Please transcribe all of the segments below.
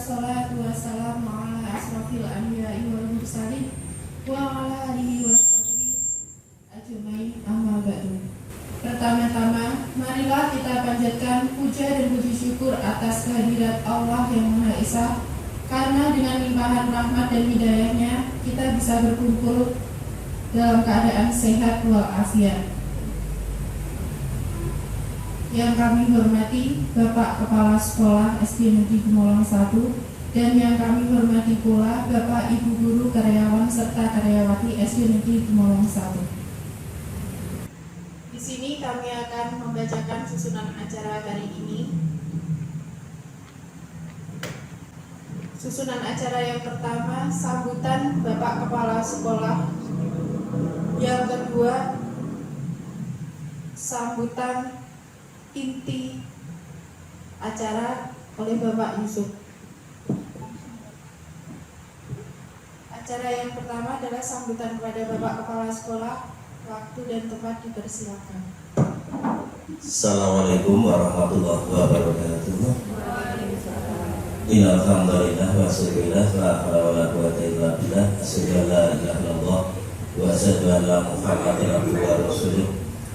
wassalatu wassalamu ala asrofil anbiya'i wal mursalin wa ala alihi washabihi ajmain, amma ba'du. Pertama-tama, marilah kita panjatkan puja dan puji syukur atas kehadirat Allah yang Maha Esa, karena dengan limpahan rahmat dan hidayahnya kita bisa berkumpul dalam keadaan sehat walafiat. Yang kami hormati Bapak Kepala Sekolah SD Negeri Gemolong 1 dan yang kami hormati pula Bapak Ibu Guru, karyawan serta karyawati SD Negeri Gemolong 1. Di sini kami akan membacakan susunan acara kali ini. Susunan acara yang pertama, sambutan Bapak Kepala Sekolah. Yang kedua, sambutan inti acara oleh Bapak Yusuf. Acara yang pertama adalah sambutan kepada Bapak Kepala Sekolah. Waktu dan tempat dipersilakan. Assalamualaikum warahmatullahi wabarakatuh. Innal hamdalillah wa syukurillah wa la hawla wa la quwwata illa billah. Asyhadu an la ilaha illallah wa asyhadu anna Muhammadan abduhu wa rasuluh.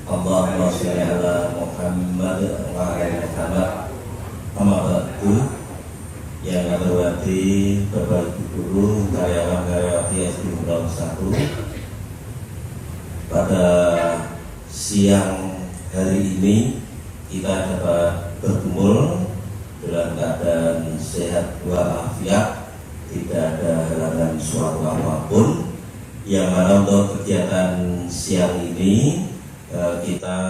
Allahumma shalli ala Muhammad wa ala Muhammad. Amma ba'du. Yang kami hormati Bapak Ibu Guru, karyawan-karyawati SD Gemolong 1. Pada siang hari ini kita dapat berkumpul dalam keadaan sehat walafiat, tidak ada halangan suatu apapun. Yang mana untuk kegiatan siang ini kita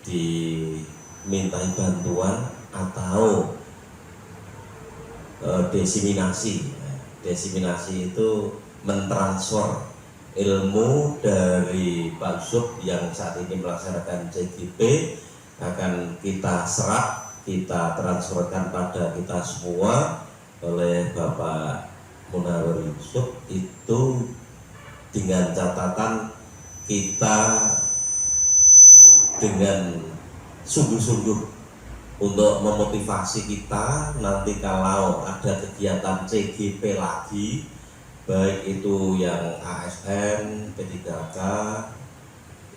dimintai bantuan atau desiminasi. Desiminasi itu mentransfer ilmu dari Pak Yusuf yang saat ini melaksanakan CGP, akan kita serap, kita transferkan pada kita semua oleh Bapak Munawir Yusuf, itu dengan catatan kita dengan sungguh-sungguh untuk memotivasi kita nanti kalau ada kegiatan CGP lagi, baik itu yang ASN, P3K,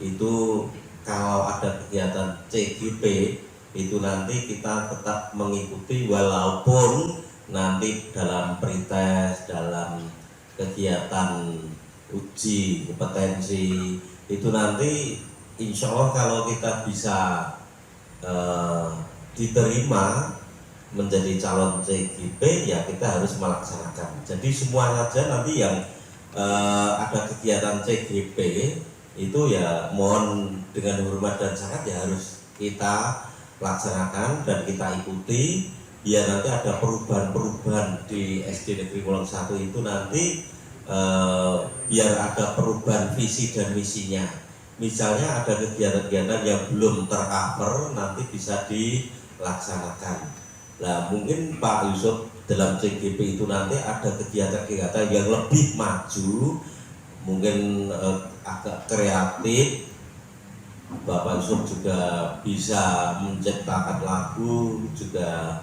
itu kalau ada kegiatan CGP itu nanti kita tetap mengikuti walaupun nanti dalam pretest, dalam kegiatan uji kompetensi itu nanti insya Allah kalau kita bisa diterima menjadi calon CGP, ya kita harus melaksanakan. Jadi semua saja nanti yang ada kegiatan CGP itu ya mohon dengan hormat dan sangat ya harus kita laksanakan dan kita ikuti, biar nanti ada perubahan-perubahan di SD Negeri Gemolong 1 itu nanti biar ada perubahan visi dan misinya. Misalnya ada kegiatan-kegiatan yang belum tercover nanti bisa dilaksanakan. Nah mungkin Pak Yusuf dalam CGP itu nanti ada kegiatan-kegiatan yang lebih maju, mungkin agak kreatif. Bapak Yusuf juga bisa menciptakan lagu, juga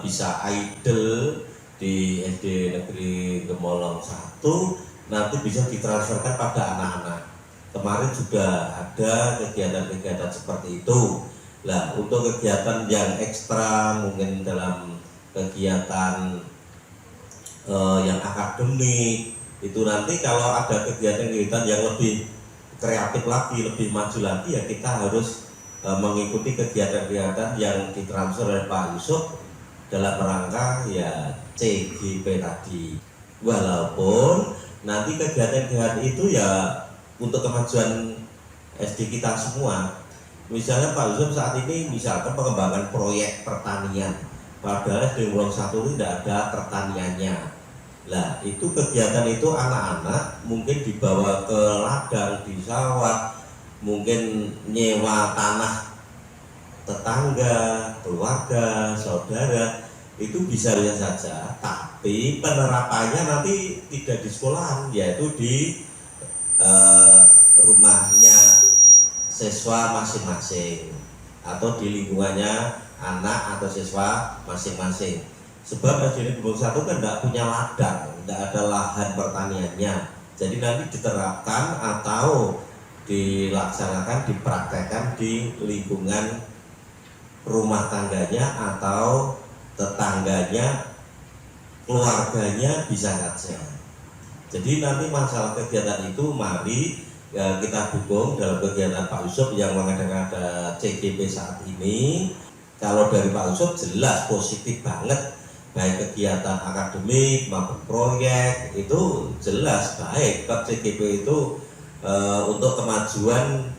bisa idol di SD Negeri Gemolong 1, nanti bisa ditransferkan pada anak-anak. Kemarin juga ada kegiatan-kegiatan seperti itu. Nah, untuk kegiatan yang ekstra mungkin dalam kegiatan yang akademik itu nanti kalau ada kegiatan-kegiatan yang lebih kreatif lagi, lebih maju lagi, ya kita harus mengikuti kegiatan-kegiatan yang ditransfer oleh Pak Yusuf dalam rangka ya CGP tadi. Walaupun nanti kegiatan-kegiatan itu ya untuk kemajuan SD kita semua. Misalnya Pak Yusuf saat ini misalkan pengembangan proyek pertanian, padahal SD Gemolong 1 itu tidak ada pertaniannya. Lah itu kegiatan itu anak-anak mungkin dibawa ke ladang, di sawah, mungkin nyewa tanah tetangga, keluarga, saudara, itu bisa saja. Tapi penerapannya nanti tidak di sekolahan, yaitu di rumahnya siswa masing-masing atau di lingkungannya anak atau siswa masing-masing. Sebab SD Negeri Gembong 1 kan tidak punya ladang, tidak ada lahan pertaniannya. Jadi nanti diterapkan atau dilaksanakan, dipraktekkan di lingkungan rumah tangganya atau tetangganya, keluarganya bisa saja. Jadi nanti masalah kegiatan itu mari ya, kita dukung dalam kegiatan Pak Yusuf yang mengadakan ada CGP saat ini. Kalau dari Pak Yusuf jelas positif banget, baik kegiatan akademik maupun proyek itu jelas baik. CGP itu untuk kemajuan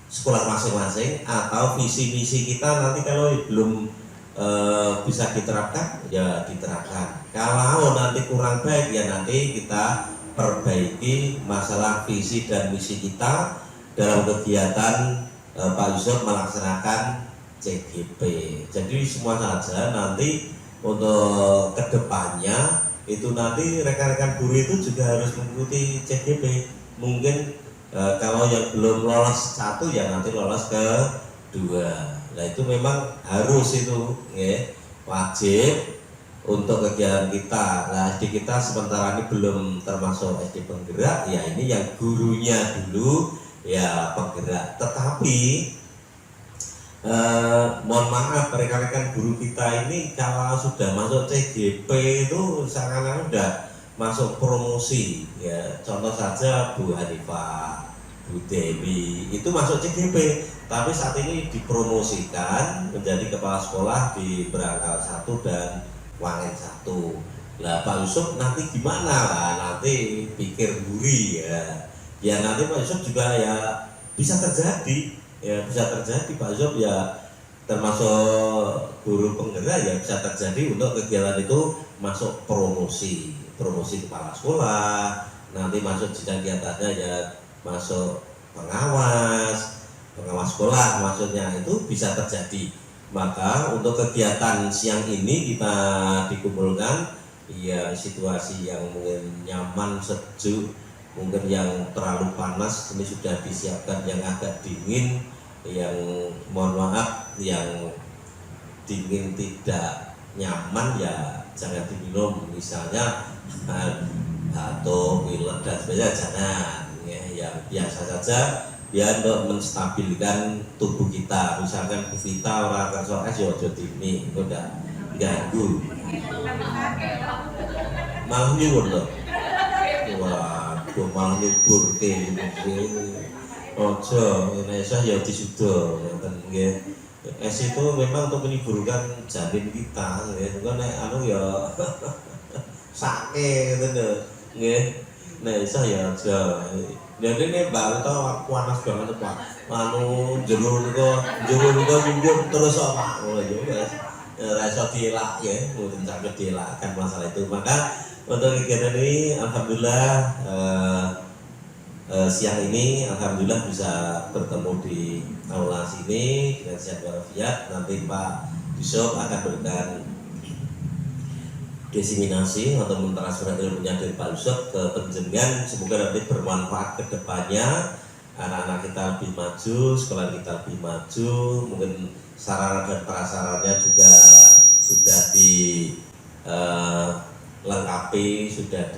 sekolah masing-masing atau visi misi kita nanti kalau belum bisa diterapkan ya diterapkan. Kalau nanti kurang baik ya nanti kita perbaiki masalah visi dan misi kita dalam kegiatan Pak Yusuf melaksanakan CGP. Jadi semua saja nanti untuk kedepannya itu nanti rekan-rekan guru itu juga harus mengikuti CGP. Mungkin kalau yang belum lolos 1 ya nanti lolos ke 2. Nah itu memang harus itu ya, wajib untuk kegiatan kita. Nah SD kita sementara ini belum termasuk SD penggerak, ya ini yang gurunya dulu ya penggerak. Tetapi mohon maaf rekan-rekan guru kita ini kalau sudah masuk CGP itu seakan-akan sudah masuk promosi ya. Contoh saja Bu Hanifah, Bu Dewi itu masuk CGP, tapi saat ini dipromosikan menjadi kepala sekolah di Berangkal 1 dan Wangen 1. Lah Pak Yusuf nanti gimana lah, nanti pikir buri ya. Ya nanti Pak Yusuf juga ya bisa terjadi, ya bisa terjadi Pak Yusuf ya termasuk guru penggerak ya bisa terjadi untuk kegiatan itu masuk promosi kepala sekolah, nanti masuk jenjang di atasnya ya masuk pengawas sekolah maksudnya, itu bisa terjadi. Maka untuk kegiatan siang ini kita dikumpulkan ya situasi yang mungkin nyaman, sejuk, mungkin yang terlalu panas ini sudah disiapkan yang agak dingin, yang mohon maaf yang dingin tidak nyaman ya jangan diminum, misalnya atau pilek dan sebagainya jangan ya, yang biasa saja ya untuk menstabilkan tubuh kita. Misalkan Bu Vita orang kerja es ya ojo dini itu udah ganggu malah nyuwun loh, waduh malah nyubur ke ojo Indonesia ya disudo nggih. Es itu memang untuk menimbulkan janin kita nggih, kan nek anu ya sake ngono nggih. Nek iso ya aja. Jadi ini Mbak itu panas banget Pak. Anu jero niku nyumbur terus apa ngono ya wis. Ora iso dielak ya, mboten saged dielakkan masalah itu. Maka untuk kegiatan ini alhamdulillah siang ini alhamdulillah bisa bertemu di aula sini dengan sehat walafiat. Nanti Pak Yusuf akan berikan diseminasi atau mentransfer ilmunya dari Pak Yusuf ke penjenengan, semoga nanti bermanfaat ke depannya. Anak-anak kita lebih maju, sekolah kita lebih maju, mungkin sarana dan prasarannya juga sudah dilengkapi, sudah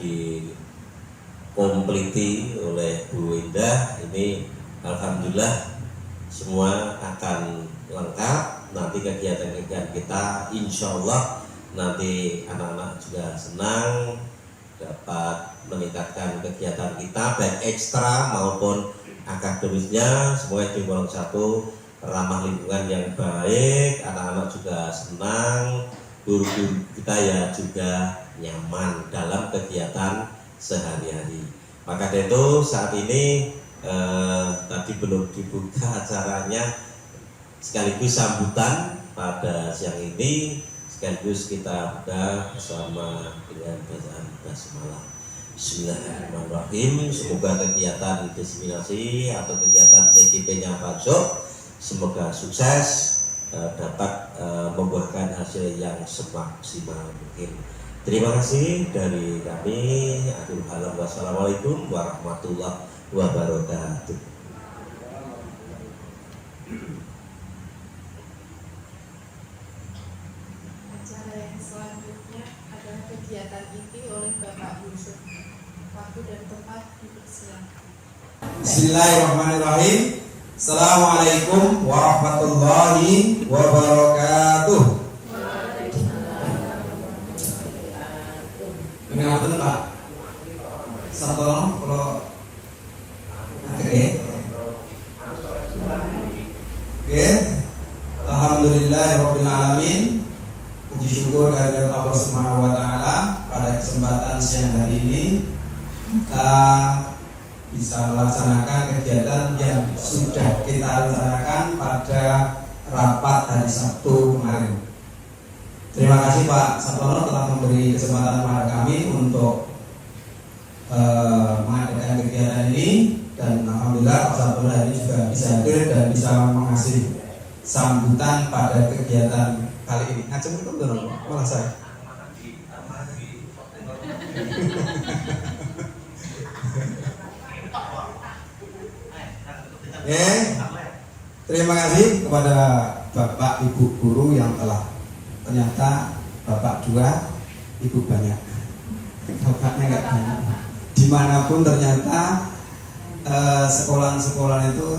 dikompliti oleh Bu Indah. Ini alhamdulillah semua akan lengkap. Nanti kegiatan-kegiatan kita insya Allah nanti anak-anak juga senang dapat meningkatkan kegiatan kita baik ekstra maupun akademisnya. Semoga di Gembong 1 ramah lingkungan yang baik, anak-anak juga senang, guru-guru kita ya juga nyaman dalam kegiatan sehari-hari. Maka dari itu saat ini tadi belum dibuka acaranya, sekaligus sambutan pada siang ini, sekaligus kita buka bersama dengan bacaan basmalah. Bismillahirrahmanirrahim. Semoga kegiatan diseminasi atau kegiatan CGP-nya Pak Yusuf semoga sukses, dapat membuahkan hasil yang semaksimal mungkin. Terima kasih dari kami. Akhirul kalam, wassalamualaikum warahmatullahi wabarakatuh. Acara yang selanjutnya waktu dan tempat dipersilakan. Bismillahirrahmanirrahim. Assalamualaikum warahmatullahi wabarakatuh. Kenapa Pak? Satu kalau oke. Alhamdulillahirabbil alamin. Puji syukur kehadirat Allah Subhanahu wa taala pada kesempatan siang hari ini kita bisa melaksanakan kegiatan yang sudah kita rencanakan pada rapat hari Sabtu kemarin. Terima kasih Pak Sartono telah memberi kesempatan kepada kami untuk mengadakan kegiatan ini, dan alhamdulillah Pak Sartono hari ini juga bisa hadir dan bisa mengasih sambutan pada kegiatan kali ini. Ngajeng itu betul malah saya. Terima kasih kepada Bapak Ibu guru yang telah, ternyata Bapak 2, Ibu banyak. Bapaknya nggak banyak. Dimanapun ternyata sekolah-sekolah itu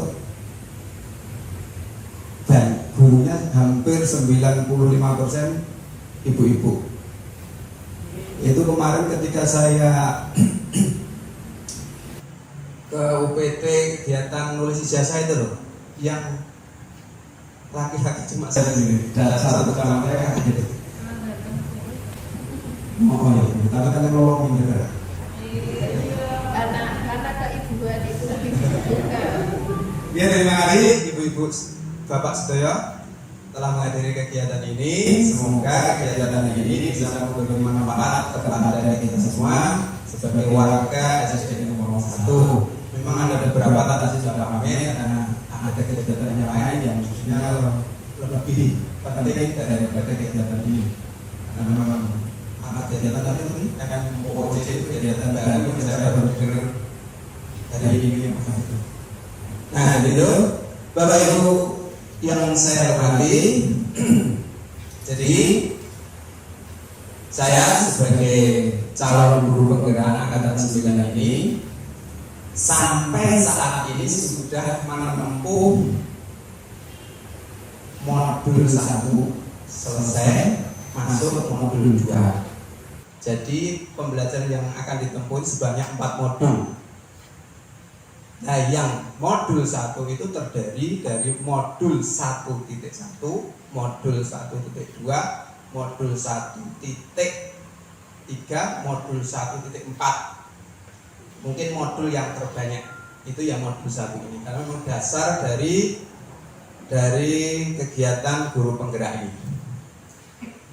dan gurunya hampir 95% ibu-ibu. Itu kemarin ketika saya ke UPT kegiatan nulis ijazah itu loh, yang laki-laki cuma saya sendiri, dan satu kamar mereka gitu. Oh iya, tapi kan ngomong juga. Karena keibuan itu lebih dibuka. Ya, terima kasih ibu-ibu, bapak sedaya telah menghadiri kegiatan ini. Semoga kegiatan ini bisa memberi manfaat kepada kita semua sebagai warga SSDN nomor 1. Memang ada beberapa tadi sudah kami karena ada kegiatan yang lain yang khususnya lebih penting daripada kegiatan ini. Karena memang kegiatan tadi itu akan OOC itu kegiatan baru yang saya baru dengar dari ini. Nah, itu Bapak Ibu yang saya hormati, jadi saya sebagai calon guru penggerak angkatan 9 ini sampai saat ini sudah menempuh modul 1 selesai, masuk modul 2. Jadi pembelajaran yang akan ditempuh sebanyak 4 modul. Nah, yang modul 1 itu terdiri dari modul 1.1, modul 1.2, modul 1.3, modul 1.4. Mungkin modul yang terbanyak itu yang modul 1 ini, karena memang dasar dari kegiatan guru penggerak ini.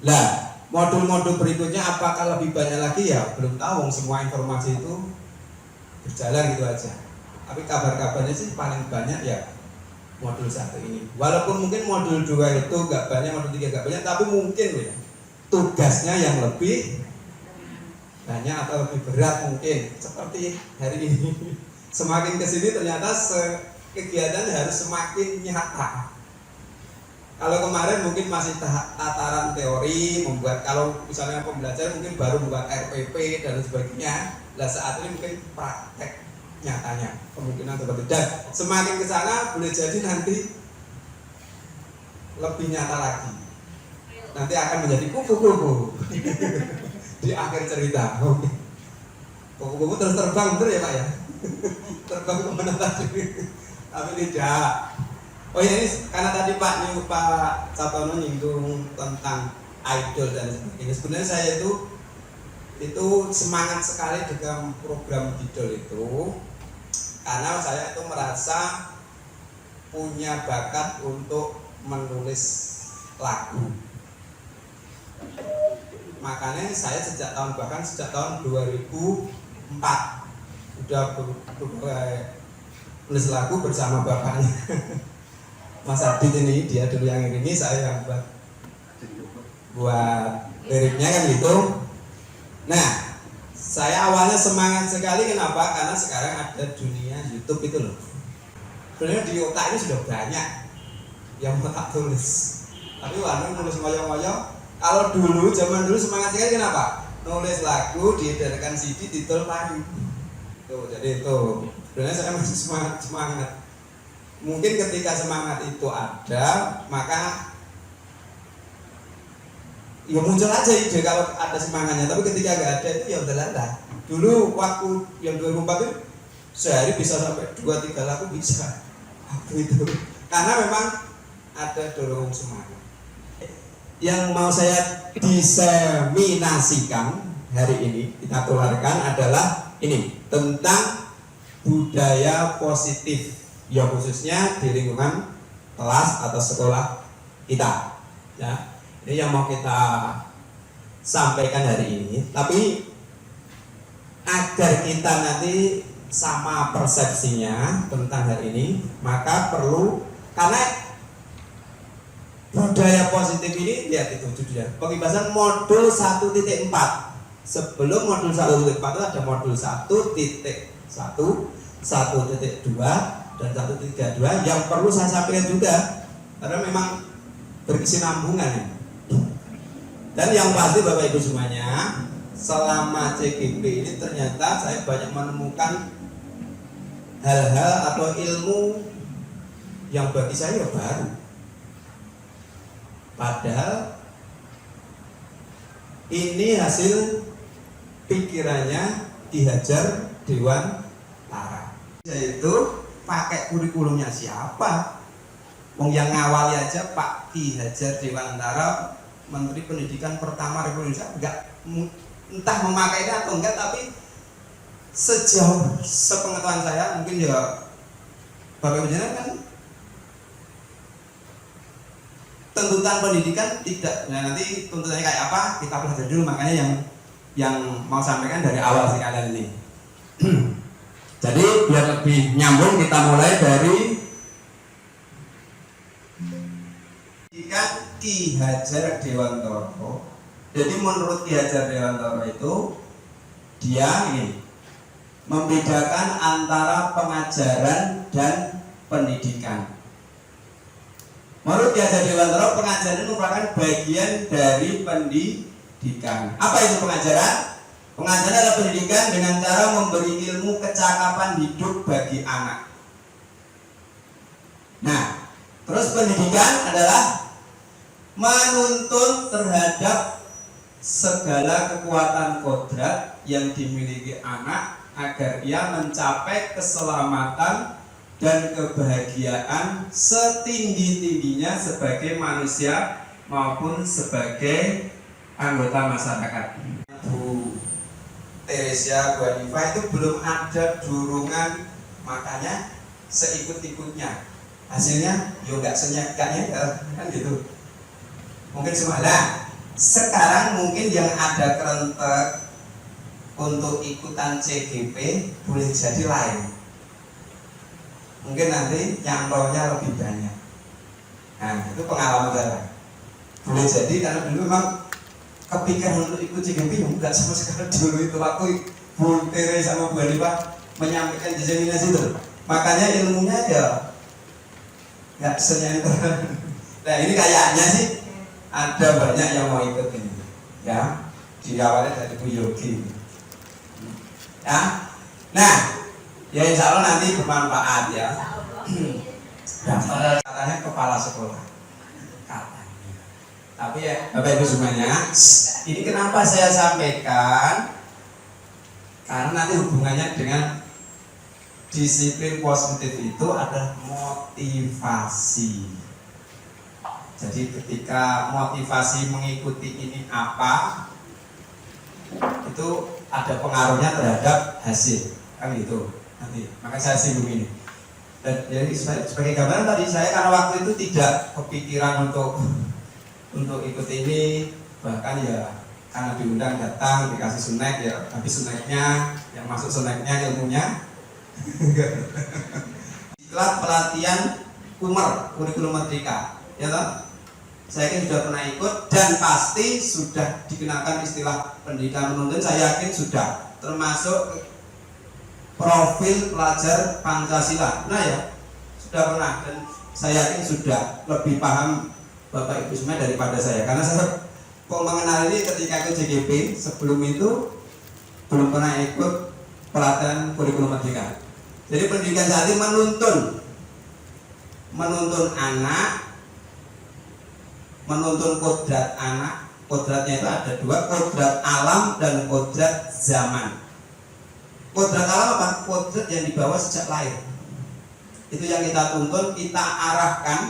Nah, modul-modul berikutnya apakah lebih banyak lagi ya belum tahu, semua informasi itu berjalan gitu aja. Tapi kabar-kabarnya sih paling banyak ya modul 1 ini. Walaupun mungkin modul 2 itu gak banyak, modul 3 gak banyak, tapi mungkin ya tugasnya yang lebih banyak atau lebih berat mungkin. Seperti hari ini semakin kesini ternyata kegiatan harus semakin nyata. Kalau kemarin mungkin masih tataran teori, membuat, kalau misalnya pembelajaran mungkin baru membuat RPP dan sebagainya. Nah, saat ini mungkin praktek nyatanya kemungkinan seperti itu. Dan semakin ke sana boleh jadi nanti lebih nyata lagi. Nanti akan menjadi kupu-kupu di akhir cerita. Kupu-kupu terus terbang, betul ya Pak ya? Terbang kemana tadi? Tapi tidak. Oh ya, ini karena tadi Pak Sartono nyinggung tentang idol dan sebagainya. Sebenarnya saya itu semangat sekali dengan program idol itu, karena saya itu merasa punya bakat untuk menulis lagu. Makanya saya sejak tahun 2004 udah nulis lagu bersama bapaknya Mas Adit ini, dia dulu yang ini, saya yang buat liriknya kan gitu. Nah, saya awalnya semangat sekali, kenapa? Karena sekarang ada dunia YouTube itu loh. Sebenarnya di otak ini sudah banyak yang mau tak tulis, tapi warna nulis ngoyo-ngoyo. Kalau dulu, zaman dulu semangat sekali, kenapa? Nulis lagu, diedarkan CD, didol pagi. Jadi itu sebenarnya saya masih semangat. Mungkin ketika semangat itu ada, maka ya muncul aja ide kalau ada semangatnya. Tapi ketika nggak ada itu ya udahlah lah. Dulu waktu yang 2004 itu sehari bisa sampai 2-3 lagu bisa waktu itu. Karena memang ada dorongan semangat. Yang mau saya diseminasikan hari ini kita keluarkan adalah ini tentang budaya positif, ya khususnya di lingkungan kelas atau sekolah kita. Ya, ini yang mau kita sampaikan hari ini. Tapi agar kita nanti sama persepsinya tentang hari ini, maka perlu, karena budaya positif ini lihat itu judulnya pembebasan modul 1.4. Sebelum modul 1.4 itu ada modul 1.1, 1.2 dan 1.32 yang perlu saya sampaikan juga karena memang berkesinambungan. Dan yang pasti Bapak Ibu semuanya, selama CGP ini ternyata saya banyak menemukan hal-hal atau ilmu yang bagi saya baru. Padahal ini hasil pikirannya Ki Hajar Dewantara, yaitu pakai kurikulumnya siapa? Wong yang ngawali aja Pak Ki Hajar Dewantara, Menteri Pendidikan pertama Republik Indonesia, enggak entah memakainya atau enggak, tapi sejauh sepengetahuan saya mungkin ya Bapak Ibu kan tuntutan pendidikan tidak, nah nanti tuntutannya kayak apa kita pelajari dulu, makanya yang mau sampaikan dari awal sekalian ini. Jadi biar lebih nyambung kita mulai dari pendidikan Ki Hajar Dewantara. Jadi menurut Ki Hajar Dewantara itu dia ini membedakan antara pengajaran dan pendidikan. Menurut Ki Hajar Dewantara, pengajaran itu merupakan bagian dari pendidikan. Apa itu pengajaran? Pengajaran adalah pendidikan dengan cara memberi ilmu kecakapan hidup bagi anak. Nah, terus pendidikan adalah menuntun terhadap segala kekuatan kodrat yang dimiliki anak agar ia mencapai keselamatan dan kebahagiaan setinggi-tingginya sebagai manusia maupun sebagai anggota masyarakat. Bu Teresia, Bu Hanifah itu belum ada dorongan, makanya seikut-ikutnya. Hasilnya yo nggak senyakanya kan gitu. Mungkin semalah sekarang mungkin yang ada kerentek untuk ikutan CGP boleh jadi lain. Mungkin nanti nyantolnya lebih banyak. Nah, itu pengalaman saya. Boleh jadi karena dulu memang kepikiran untuk ikut CGP ya enggak sama sekali dulu itu waktu Bu Tere sama Bu Hanifah menyampaikan diseminasi itu. Makanya ilmunya ya enggak senyantol. Nah, ini kayaknya sih ada banyak yang mau ikut ini. Ya, diawali dari Bu Yogi. Ya. Nah, ya insya Allah nanti bermanfaat ya. Katanya kepala sekolah katanya. Tapi ya Bapak Ibu semuanya, ini kenapa saya sampaikan? Karena nanti hubungannya dengan disiplin positif itu ada motivasi. Jadi ketika motivasi mengikuti ini apa, itu ada pengaruhnya terhadap hasil, kan gitu. Nanti, maka saya singgung ini. Dan jadi sebagai gambaran tadi saya karena waktu itu tidak kepikiran untuk ikut ini, bahkan ya karena diundang datang dikasih snack ya, tapi snacknya yang masuk snacknya ilmunya. Iklan pelatihan kurikulum merdeka, ya toh? Saya yakin sudah pernah ikut dan pasti sudah dikenakan istilah pendidikan menuntun. Saya yakin sudah termasuk profil pelajar Pancasila. Nah ya, sudah pernah dan saya yakin sudah lebih paham Bapak Ibu semua daripada saya. Karena saya mengenal ini ketika ikut JGP, sebelum itu belum pernah ikut pelatihan kurikulum merdeka. Jadi pendidikan saat ini menuntun anak, menuntun kodrat anak. Kodratnya itu ada dua, kodrat alam dan kodrat zaman. Kodrat alam apa? Kodrat yang dibawa sejak lahir. Itu yang kita tuntun, kita arahkan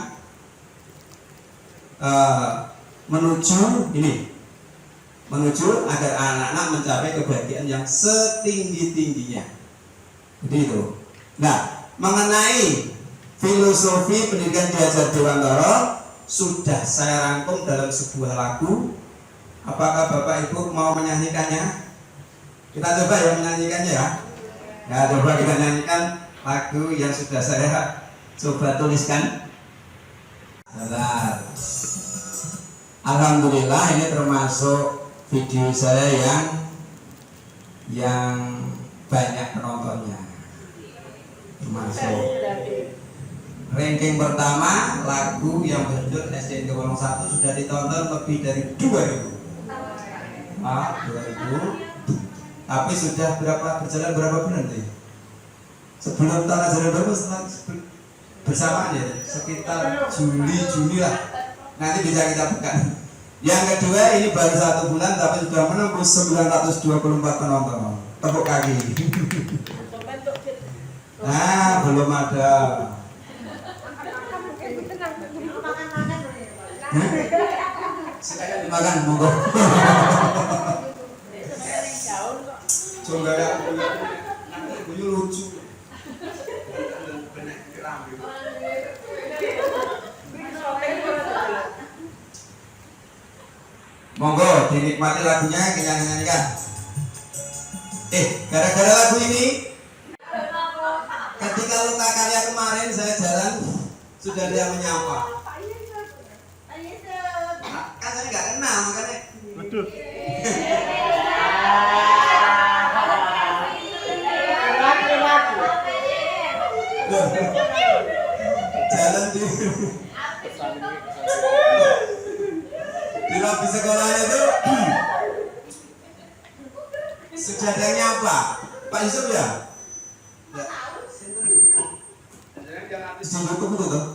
menuju agar anak-anak mencapai kebahagiaan yang setinggi-tingginya. Jadi itu. Nah, mengenai filosofi pendidikan Ki Hajar Dewantara sudah saya rangkum dalam sebuah lagu. Apakah Bapak Ibu mau menyanyikannya? Kita coba ya menyanyikannya ya. Ya, coba kita nyanyikan lagu yang sudah saya coba tuliskan. Bentar. Alhamdulillah ini termasuk video saya yang banyak penontonnya. Termasuk ranking pertama lagu yang berjudul SDN Kewalong 1 sudah ditonton lebih dari 2000. 2000. Tapi sudah berjalan berapa bulan sih? Sebelum Tanah Jalan Baru bersamaan ya, sekitar Juni lah. Nanti bisa kita buka. Yang kedua ini baru 1 bulan tapi sudah menembus 924 penonton. Tepuk kaki. Nah, belum ada. Silakan dimakan, monggo. Coba ya, nanti lucu. Monggo dinikmati lagunya, kita nyanyikan. Gara-gara lagu ini, ketika luka karya kemarin saya jalan sudah ada yang menyapa. Kan saya nggak kenal makanya. Waduh. Jalan di lobi sekolahnya itu sudah ada yang nyapa. Pak Yusuf ya? Jangan cukup itu tuh.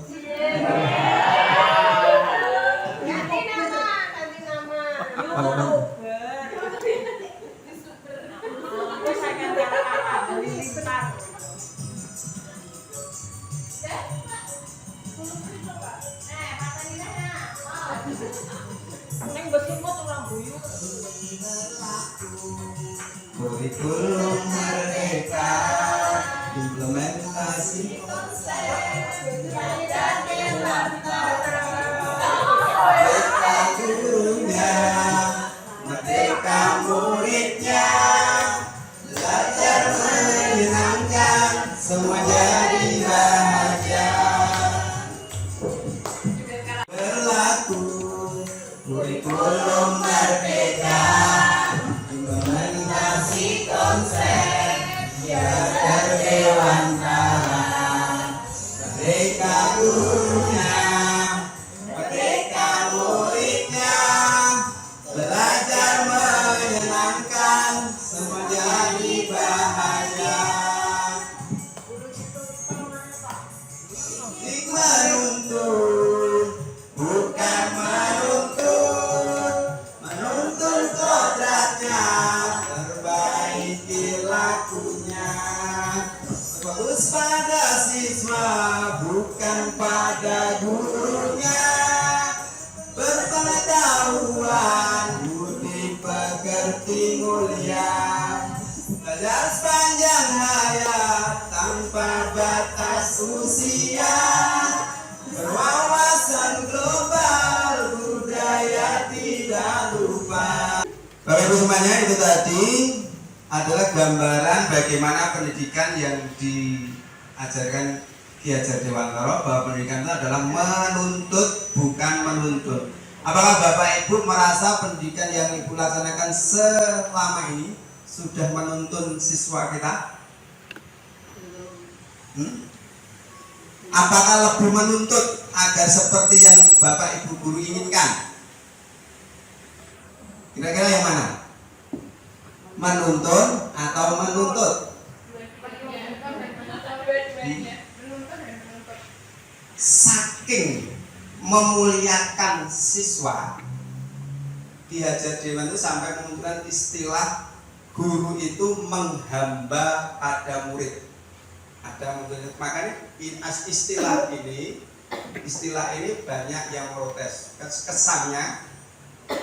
Kurikulum merdeka, implementasi merdeka gurunya, merdeka muridnya, belajar menyenangkan, semua jadi bahagia. Berlaku kurikulum merdeka, implementasi konsep Hajar Dewantara, merdeka gurunya, merdeka muridnya, belajar menyenangkan, semua jadi bahagia. Menuntun, bukan menuntut, menuntun kodratnya, perbaiki lakunya, fokus pada siswa, bukan pada gurunya, berpengetahuan, budi pekerti mulia, belajar sepanjang hayat, tanpa batas usia, berwawasan global, budaya tidak lupa. Bapak Ibu semuanya, itu tadi adalah gambaran bagaimana pendidikan yang diajarkan Ki Hajar Dewantara, bahwa pendidikan itu adalah menuntut bukan menuntut. Apakah Bapak Ibu merasa pendidikan yang Ibu laksanakan selama ini sudah menuntun siswa kita? Apakah lebih menuntut agar seperti yang Bapak Ibu guru inginkan? Kira-kira yang mana? Menuntun atau menuntut? saking memuliakan siswa, Ki Hajar Dewantara itu sampai memunculkan istilah guru itu menghamba pada murid. Ada munculnya, makanya istilah ini banyak yang protes.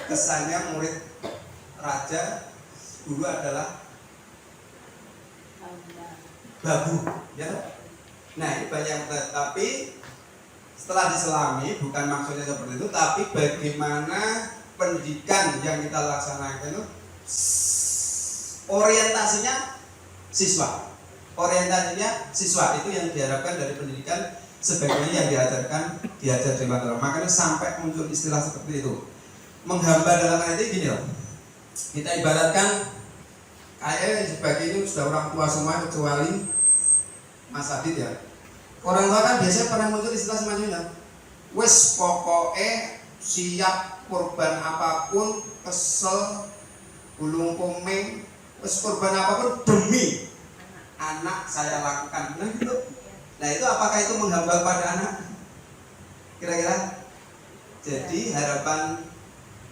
Kesannya murid raja, guru adalah babu, ya. Nah ini banyak yang protes. Tapi setelah diselami, bukan maksudnya seperti itu, tapi bagaimana pendidikan yang kita laksanakan itu orientasinya siswa itu yang diharapkan dari pendidikan sebagaimana yang diajarkan Ki Hajar Dewantara. Makanya sampai muncul istilah seperti itu. Menghamba dalam hal ini gini loh, kita ibaratkan kayak sebagai ini sudah orang tua semua kecuali Mas Adit ya. Orang tua kan biasanya pernah muncul istilah semacamnya, wes pokoknya siap korban apapun, kesel, gulung komeng, wes korban apapun demi anak saya lakukan. Nah gitu. Nah itu apakah itu menghamba pada anak? Kira-kira? Jadi harapan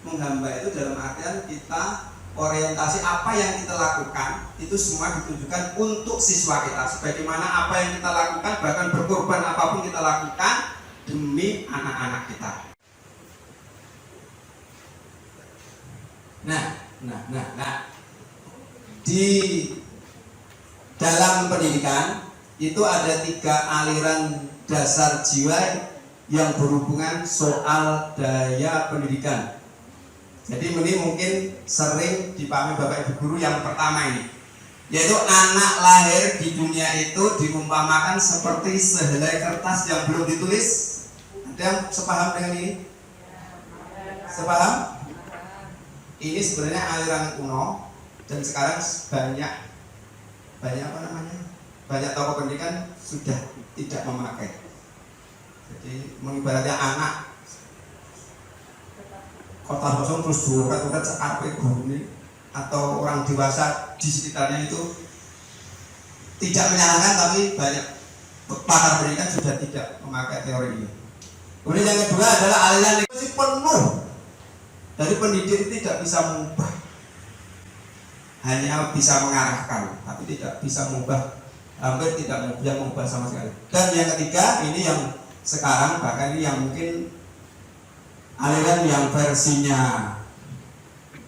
menghamba itu dalam artian kita orientasi apa yang kita lakukan itu semua ditujukan untuk siswa kita. Sebagaimana apa yang kita lakukan, bahkan berkorban apapun kita lakukan demi anak-anak kita. Nah, di dalam pendidikan itu ada 3 aliran dasar jiwa yang berhubungan soal daya pendidikan. Jadi ini mungkin sering dipahami Bapak Ibu guru yang pertama ini, yaitu anak lahir di dunia itu diumpamakan seperti sehelai kertas yang belum ditulis. Ada yang sepaham dengan ini? Sepaham? Ini sebenarnya aliran kuno dan sekarang banyak tokoh pendidikan sudah tidak memakai. Jadi mengibaratnya anak kota kosong terus duret cekap guru ini atau orang dewasa di sekitarnya itu tidak menyalahkan, tapi banyak pakar pendidikan sudah tidak memakai teori ini. Kemudian yang kedua adalah aliran itu penuh dari pendidik tidak bisa mengubah, hanya bisa mengarahkan, tapi tidak bisa mengubah, hampir tidak bisa mengubah sama sekali. Dan yang ketiga ini yang sekarang bahkan ini yang mungkin aliran yang versinya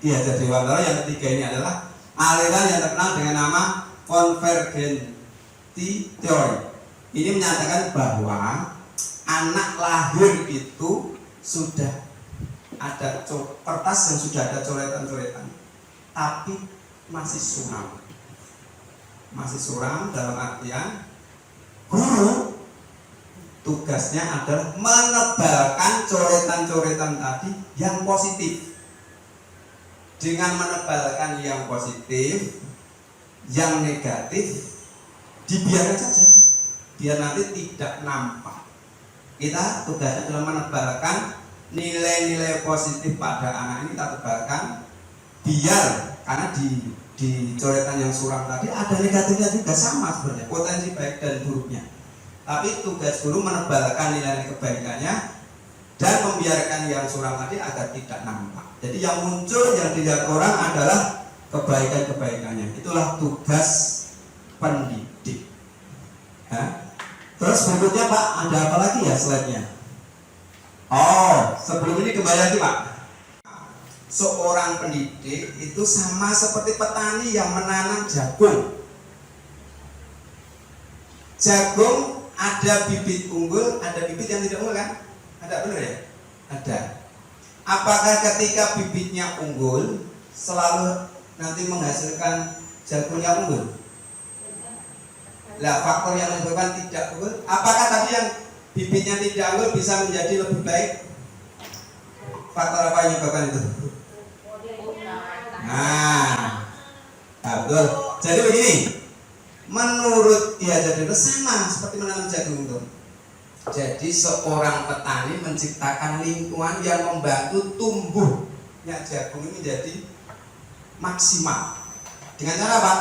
Ki Hajar Dewantara yang ketiga ini adalah aliran yang terkenal dengan nama konvergensi teori. Ini menyatakan bahwa anak lahir itu sudah ada kertas yang sudah ada coretan-coretan, tapi masih suram dalam artian guru tugasnya adalah menebalkan coretan-coretan tadi yang positif. Dengan menebalkan yang positif, yang negatif dibiarkan saja, biar nanti tidak nampak. Kita tugasnya adalah menebalkan nilai-nilai positif pada anak ini, kita tebalkan biar, karena di coretan yang suram tadi ada negatifnya juga, sama sebenarnya potensi baik dan buruknya. Tapi tugas guru menebalkan nilai kebaikannya dan membiarkan yang suram tadi agar tidak nampak. Jadi yang muncul, yang dilihat orang adalah kebaikan-kebaikannya. Itulah tugas pendidik. Nah, terus berikutnya Pak, ada apa lagi ya slide-nya? Oh, sebelum ini kembali lagi Pak. Seorang pendidik itu sama seperti petani yang menanam jagung. Jagung ada bibit unggul, ada bibit yang tidak unggul kan? Ada, benar ya? Ada. Apakah ketika bibitnya unggul selalu nanti menghasilkan jagung yang unggul? Lah faktor yang menyebabkan tidak unggul, apakah tadi yang bibitnya tidak unggul bisa menjadi lebih baik? Faktor apa yang menyebabkan itu? Nah, betul. Jadi begini, menurut Ki Hajar Dewantara sama seperti menanam jagung itu. Jadi seorang petani menciptakan lingkungan yang membantu tumbuhnya jagung ini menjadi maksimal. Dengan cara apa?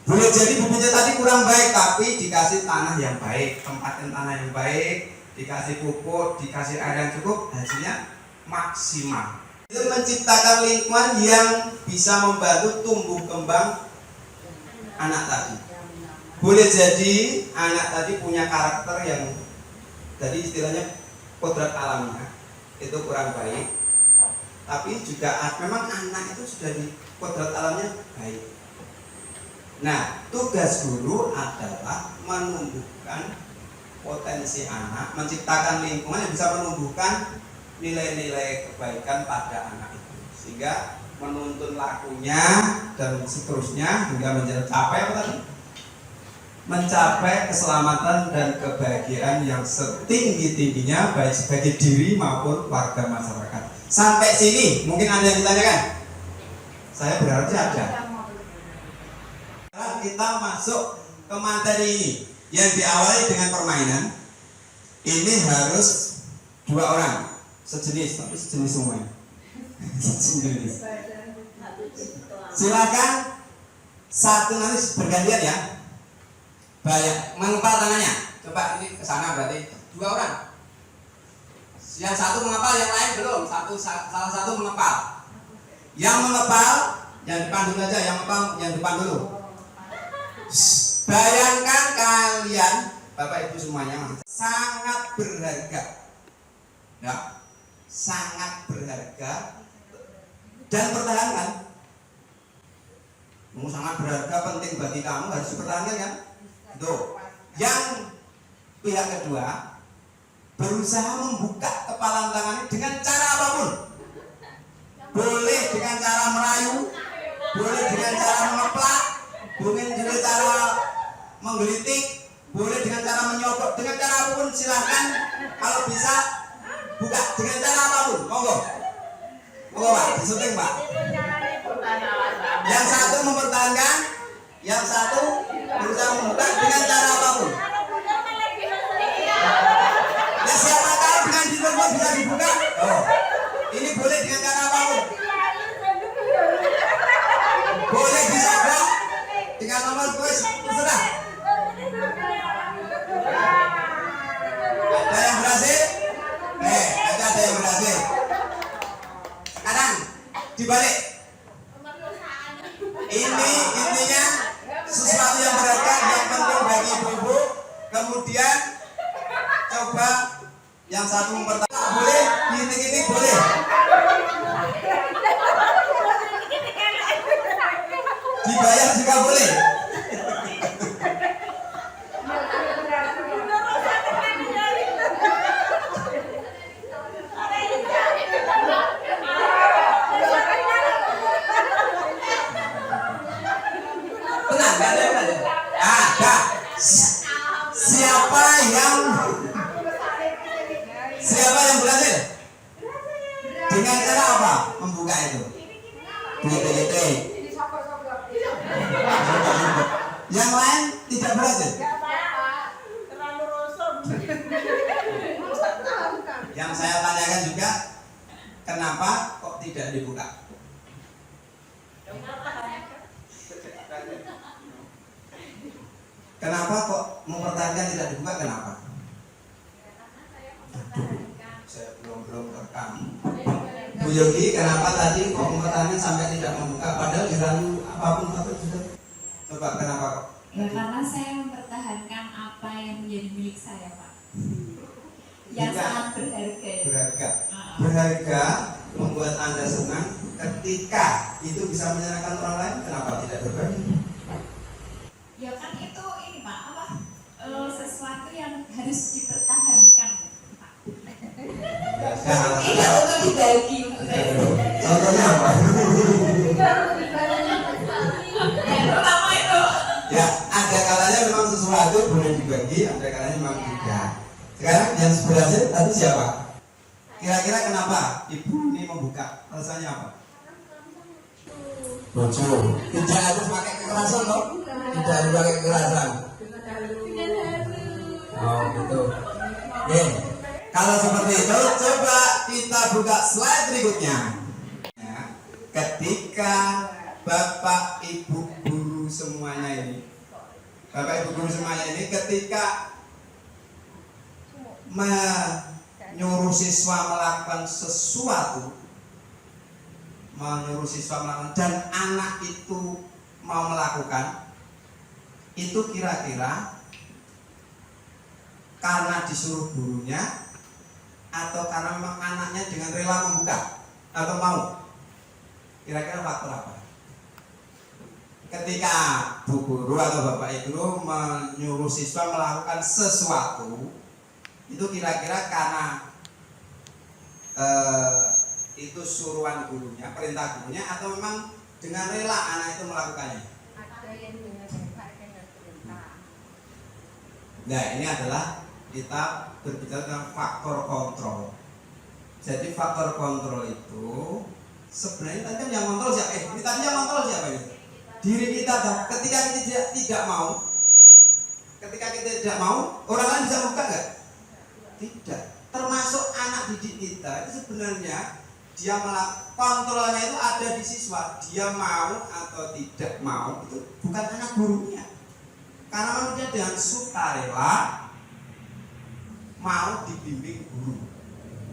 Boleh jadi bibitnya tadi kurang baik, tapi dikasih tanah yang baik, tempatin tanah yang baik, dikasih pupuk, dikasih air yang cukup, hasilnya maksimal. Itu menciptakan lingkungan yang bisa membantu tumbuh kembang anak tadi. Boleh jadi anak tadi punya karakter yang tadi istilahnya kodrat alamnya itu kurang baik, tapi juga memang anak itu sudah di kodrat alamnya baik. Nah, tugas guru adalah menumbuhkan potensi anak, menciptakan lingkungan yang bisa menumbuhkan nilai-nilai kebaikan pada anak itu, sehingga menuntun lakunya dan seterusnya hingga mencapai apa tadi? Mencapai keselamatan dan kebahagiaan yang setinggi-tingginya baik sebagai diri maupun warga masyarakat. Sampai sini mungkin ada yang ditanyakan? Saya berharap sih ada. Sekarang kita masuk ke materi ini yang diawali dengan permainan. Ini harus 2 orang sejenis, tapi sejenis semuanya. Sejenis. Silakan satu nanti bergantian ya. Banyak mengepal tangannya. Coba ini ke sana berarti 2 orang. Yang satu mengepal, yang lain belum. Salah satu mengepal. Yang mengepal, yang depan dulu aja. Yang mengepal, yang depan dulu. Bayangkan kalian, Bapak Ibu semuanya, sangat berharga. Ya, sangat berharga dan pertahankan. Sangat berharga, penting bagi kamu, harus dipertahankan kan? Tuh. Yang pihak kedua berusaha membuka kepalan tangannya dengan cara apapun. Boleh dengan cara merayu, boleh dengan cara mengeplak, boleh dengan cara menggelitik, boleh dengan cara menyogok, dengan cara apapun silahkan. Kalau bisa buka dengan cara apapun, monggo. Monggo Pak, disunting Pak. Yang satu mempertahankan, yang satu berusaha membuka dengan cara apapun. Ya siapa tahu dengan ditutup bisa dibuka. Oh, ini boleh dengan cara apapun. Boleh disogok dengan nomor kuis terserah. Ada yang berhasil? Ada yang berhasil. Sekarang dibalik. Ini intinya sesuatu yang berharga, yang penting bagi ibu-ibu. Kemudian coba yang satu mempertahankan, boleh diitik-itik boleh. Dibayar juga boleh. Tenang, gak ada. Ada. Siapa yang berhasil? Dengan cara apa membuka itu? Diitik-itik. Yang lain tidak berhasil. Yang saya tanyakan juga, kenapa kok tidak dibuka? Kenapa kok mempertahankan tidak dibuka? Kenapa? Saya belum rekam. Bu Yogi, kenapa tadi kok mempertahankan sampai tidak membuka? Padahal dirayu apapun apa sudah. Coba kenapa kok? Ya karena saya mempertahankan apa yang menjadi milik saya, Pak. Yang sangat berharga. Berharga membuat Anda senang ketika itu bisa menyenangkan orang lain. Kenapa tidak berbagi? Ya kan itu ini Pak, sesuatu yang harus dipertahankan, Pak. Tidak untuk dibagi. Contohnya apa? Yang pertama itu. Ya, ada kalanya memang sesuatu boleh dibagi, ada kalanya memang tidak. Sekarang yang berhasil tadi siapa? Kira-kira kenapa ibu ini membuka? Alasannya apa? Bocor. Tidak harus pakai kekerasan loh. Tidak harus pakai kekerasan. Oh gitu. Oke. Kalau seperti itu, coba kita buka slide berikutnya. Ya, ketika Bapak Ibu guru semuanya ini, ketika menyuruh siswa melakukan sesuatu, dan anak itu mau melakukan itu, kira-kira karena disuruh gurunya atau karena memang anaknya dengan rela membuka atau mau? Kira-kira faktor apa? Ketika bu guru atau bapak guru menyuruh siswa melakukan sesuatu, itu kira-kira karena itu suruhan gurunya, perintah gurunya, atau memang dengan rela anak itu melakukannya? Nah, ini adalah kita berbicara tentang faktor kontrol. Jadi faktor kontrol itu sebenarnya tadi kan yang kontrol siapa? Ini tadi yang kontrol siapa ini? Diri kita. Ketika kita tidak mau, orang lain bisa buka nggak? Tidak. Termasuk anak didik kita itu sebenarnya dia kontrolnya itu ada di siswa. Dia mau atau tidak mau itu bukan anak gurunya. Karena memang dia dengan sukarela mau dibimbing guru,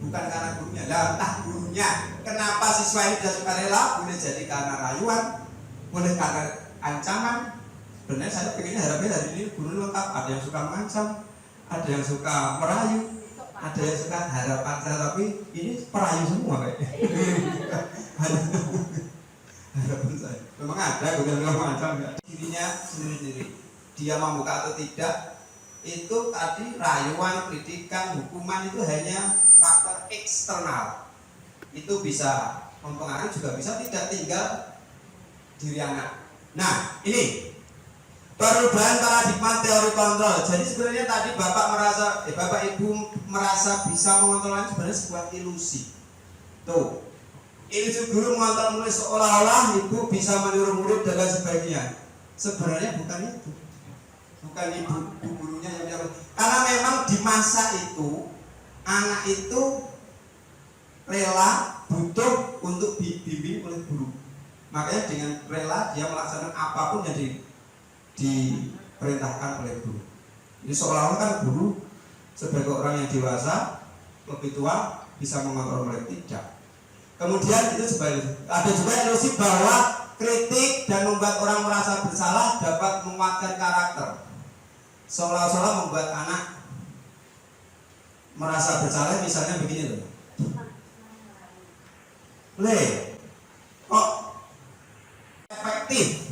bukan karena gurunya. Lah, entah gurunya kenapa siswa ini tidak sukarela, boleh jadi karena rayuan, boleh karena ancaman. Sebenarnya saya pengennya harapnya hari ini guru lengkap, ada yang suka mengancam, ada yang suka merayu, ada yang suka harapan saya, tapi ini perayu semua kayaknya. Harapan saya memang ada guru yang mengancam ya. Dirinya sendiri-sendiri, dia mau buka atau tidak, itu tadi rayuan, kritikan, hukuman itu hanya faktor eksternal. Itu bisa mempengaruhi, juga bisa tidak, tinggal diri anak. Nah, ini perubahan paradigma teori kontrol. Jadi sebenarnya tadi Bapak Ibu merasa bisa mengontrol, sebenarnya sebuah ilusi. Tuh, ilusi guru mengontrol murid seolah-olah ibu bisa meniru murid dan lain sebagainya. Sebenarnya bukan itu. Bukan ibu gurunya yang karena memang di masa itu anak itu rela butuh untuk dibimbing oleh guru. Makanya dengan rela dia melaksanakan apapun yang diperintahkan oleh guru. Jadi seolah-olah kan guru sebagai orang yang dewasa, lebih tua, bisa mengontrol murid. Tidak. Kemudian itu sebaliknya. Ada juga ilusi bahwa kritik dan membuat orang merasa bersalah dapat menguatkan karakter. Seolah-olah membuat anak merasa bersalah, misalnya begini loh. Kok efektif?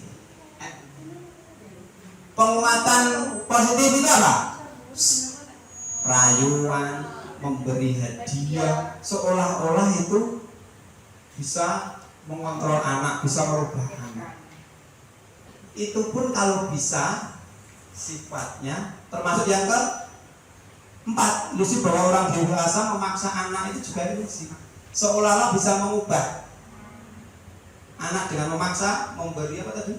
Penguatan positif itu apa? Rayuan, memberi hadiah, seolah-olah itu bisa mengontrol anak, bisa merubah anak. Itu pun kalau bisa sifatnya termasuk yang keempat, ilusi bahwa orang dewasa memaksa anak itu juga ilusi. Seolah-olah bisa mengubah anak dengan memaksa, memberi apa tadi?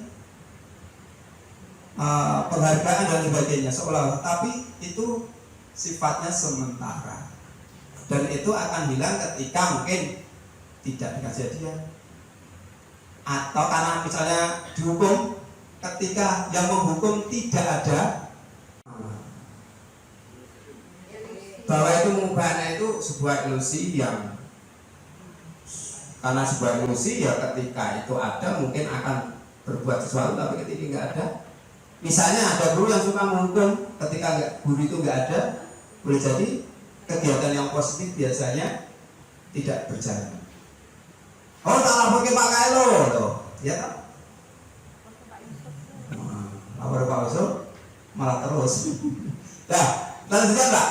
Penghargaan dan sebagainya, seolah-olah. Tapi itu sifatnya sementara. Dan itu akan hilang ketika mungkin tidak dikasih hadiah. Atau karena misalnya dihukum, ketika yang menghukum tidak ada, bahwa itu mengubahnya itu sebuah ilusi yang karena sebuah ilusi ya ketika itu ada mungkin akan berbuat sesuatu, tapi ketika nggak ada, misalnya ada guru yang suka menghukum, ketika guru itu nggak ada, boleh jadi kegiatan yang positif biasanya tidak berjalan. Oh, tak lapor ke Pak Kailo loh, ya kan? Lapor Pak Yusuf malah terus. Nah, lanjutkan Pak.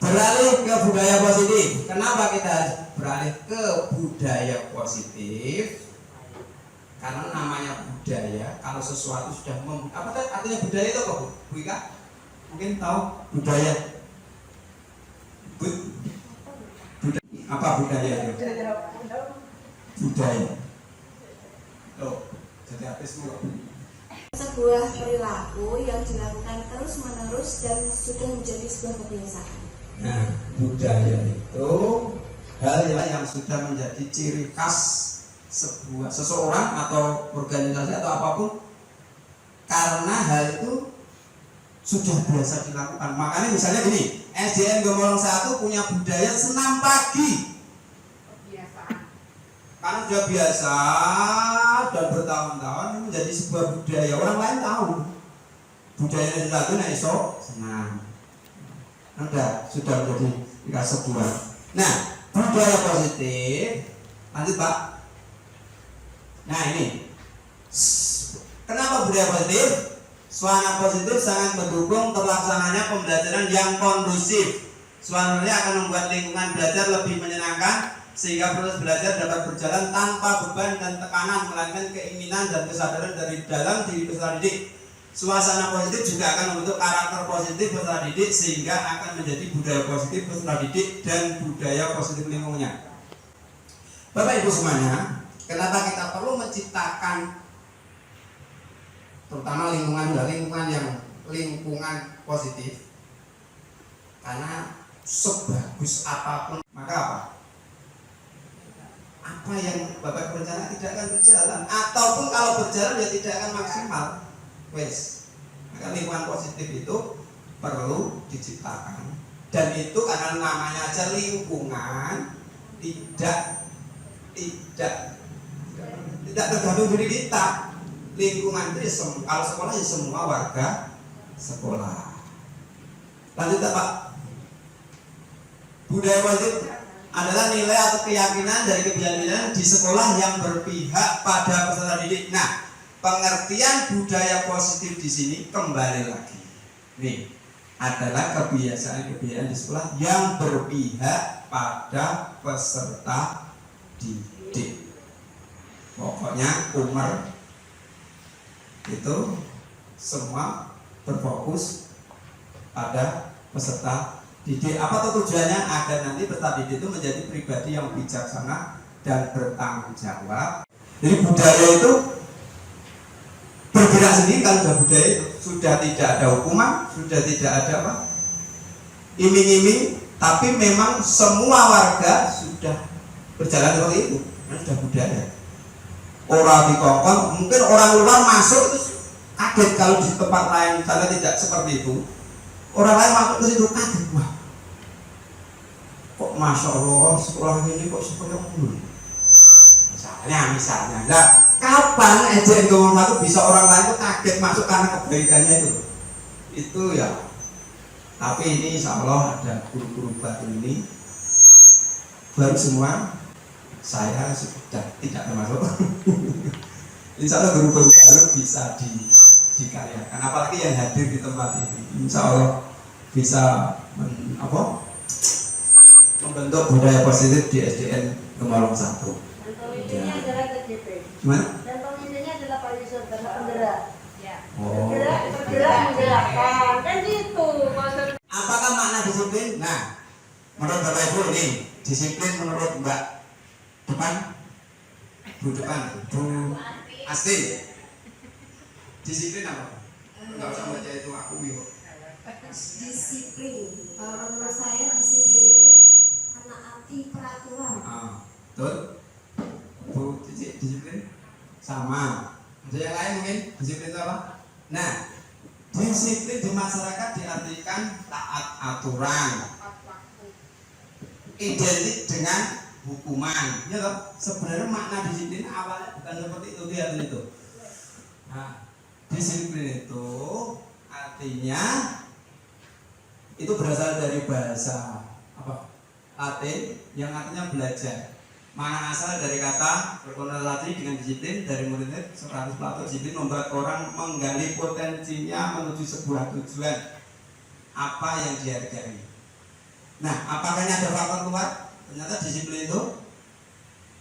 Beralih ke budaya positif. Kenapa kita beralih ke budaya positif? Karena namanya budaya, kalau sesuatu sudah apa artinya budaya itu apa Bu? Bu Ika? Mungkin tahu budaya. Apa budaya itu? Budaya. Loh, jadi artis loh. Sebuah perilaku yang dilakukan terus-menerus dan sudah menjadi sebuah kebiasaan. Nah, budaya itu hal yang sudah menjadi ciri khas seseorang atau organisasi atau apapun, karena hal itu sudah biasa dilakukan. Makanya misalnya gini, SDN Gemolong 1 punya budaya senam pagi. Karena sudah biasa dan bertahun-tahun ini menjadi sebuah budaya. Orang lain tahu budaya yang satu nah esok senam. Sudah menjadi sebuah. Nah, budaya positif. Lanjut Pak. Nah ini, kenapa budaya positif? Suasana positif sangat mendukung terlaksananya pembelajaran yang kondusif. Suasananya akan membuat lingkungan belajar lebih menyenangkan, sehingga proses belajar dapat berjalan tanpa beban dan tekanan, melainkan keinginan dan kesadaran dari dalam diri peserta didik. Suasana positif juga akan membentuk karakter positif peserta didik, sehingga akan menjadi budaya positif peserta didik dan budaya positif lingkungannya. Bapak Ibu semuanya, kenapa kita perlu menciptakan terutama lingkungan positif? Karena sebagus apapun, maka apa yang Bapak berencana tidak akan berjalan, ataupun kalau berjalan ya tidak akan maksimal. Maka lingkungan positif itu perlu diciptakan, dan itu karena namanya aja lingkungan, tidak tergantung diri kita. Lingkungan itu kalau sekolah ya semua warga sekolah. Lanjut Pak. Budaya positif adalah nilai atau keyakinan dari kebijakan di sekolah yang berpihak pada peserta didik. Nah, pengertian budaya positif di sini kembali lagi. Nih, adalah kebiasaan-kebiasaan di sekolah yang berpihak pada peserta didik. Pokoknya Umar itu semua berfokus pada peserta didik. Apa tujuannya? Agar nanti peserta didik itu menjadi pribadi yang bijaksana dan bertanggung jawab. Jadi budaya itu bergerak sendiri. Kalau sudah budaya itu sudah tidak ada hukuman, sudah tidak ada iming-iming, tapi memang semua warga sudah berjalan seperti itu. Karena sudah budaya. Orang dikongkon, mungkin orang luar masuk itu kaget kalau di tempat lain misalnya tidak seperti itu. Orang lain masuk ke situ kaget, wah, kok Masya Allah sekolah ini kok seperti itu. Misalnya, nah kapan SDN Gemolong 1 bisa orang lain itu kaget masuk karena kebaikannya itu ya. Tapi ini insya Allah ada guru-guru baru ini, baru semua. Saya sudah tidak termasuk. Insya Allah guru-guru baru bisa dikaryakan. Apalagi yang hadir di tempat ini, insya Allah bisa membentuk budaya positif di SDN Gemolong 1. Dan pemimpinnya adalah TGP. Gimana? Dan pemimpinnya adalah Pak Yusuf karena penggerak. Ya. Bergerak menggerakkan. Kan gitu. Apakah makna disiplin? Nah, menurut Bapak Ibu nih, disiplin menurut Mbak Bu Asti. Disiplin apa? Enggak usah baca itu aku yuk. Disiplin, kalau menurut saya disiplin itu menaati peraturan. Betul. Bu Cici, disiplin sama. Ada yang lain mungkin disiplin itu apa? Nah, disiplin di masyarakat diartikan taat aturan, identik dengan hukuman, ya toh? Sebenarnya makna disiplin awalnya bukan seperti itu, lihat itu. Nah, disiplin itu artinya itu berasal dari bahasa Latin yang artinya belajar. Mana asal dari kata berkonotasi dengan disiplin dari murid Socrates Plato. Disiplin membuat orang menggali potensinya menuju sebuah tujuan apa yang dihargai. Nah, apakah ini ada faktor luar? Ternyata disiplin itu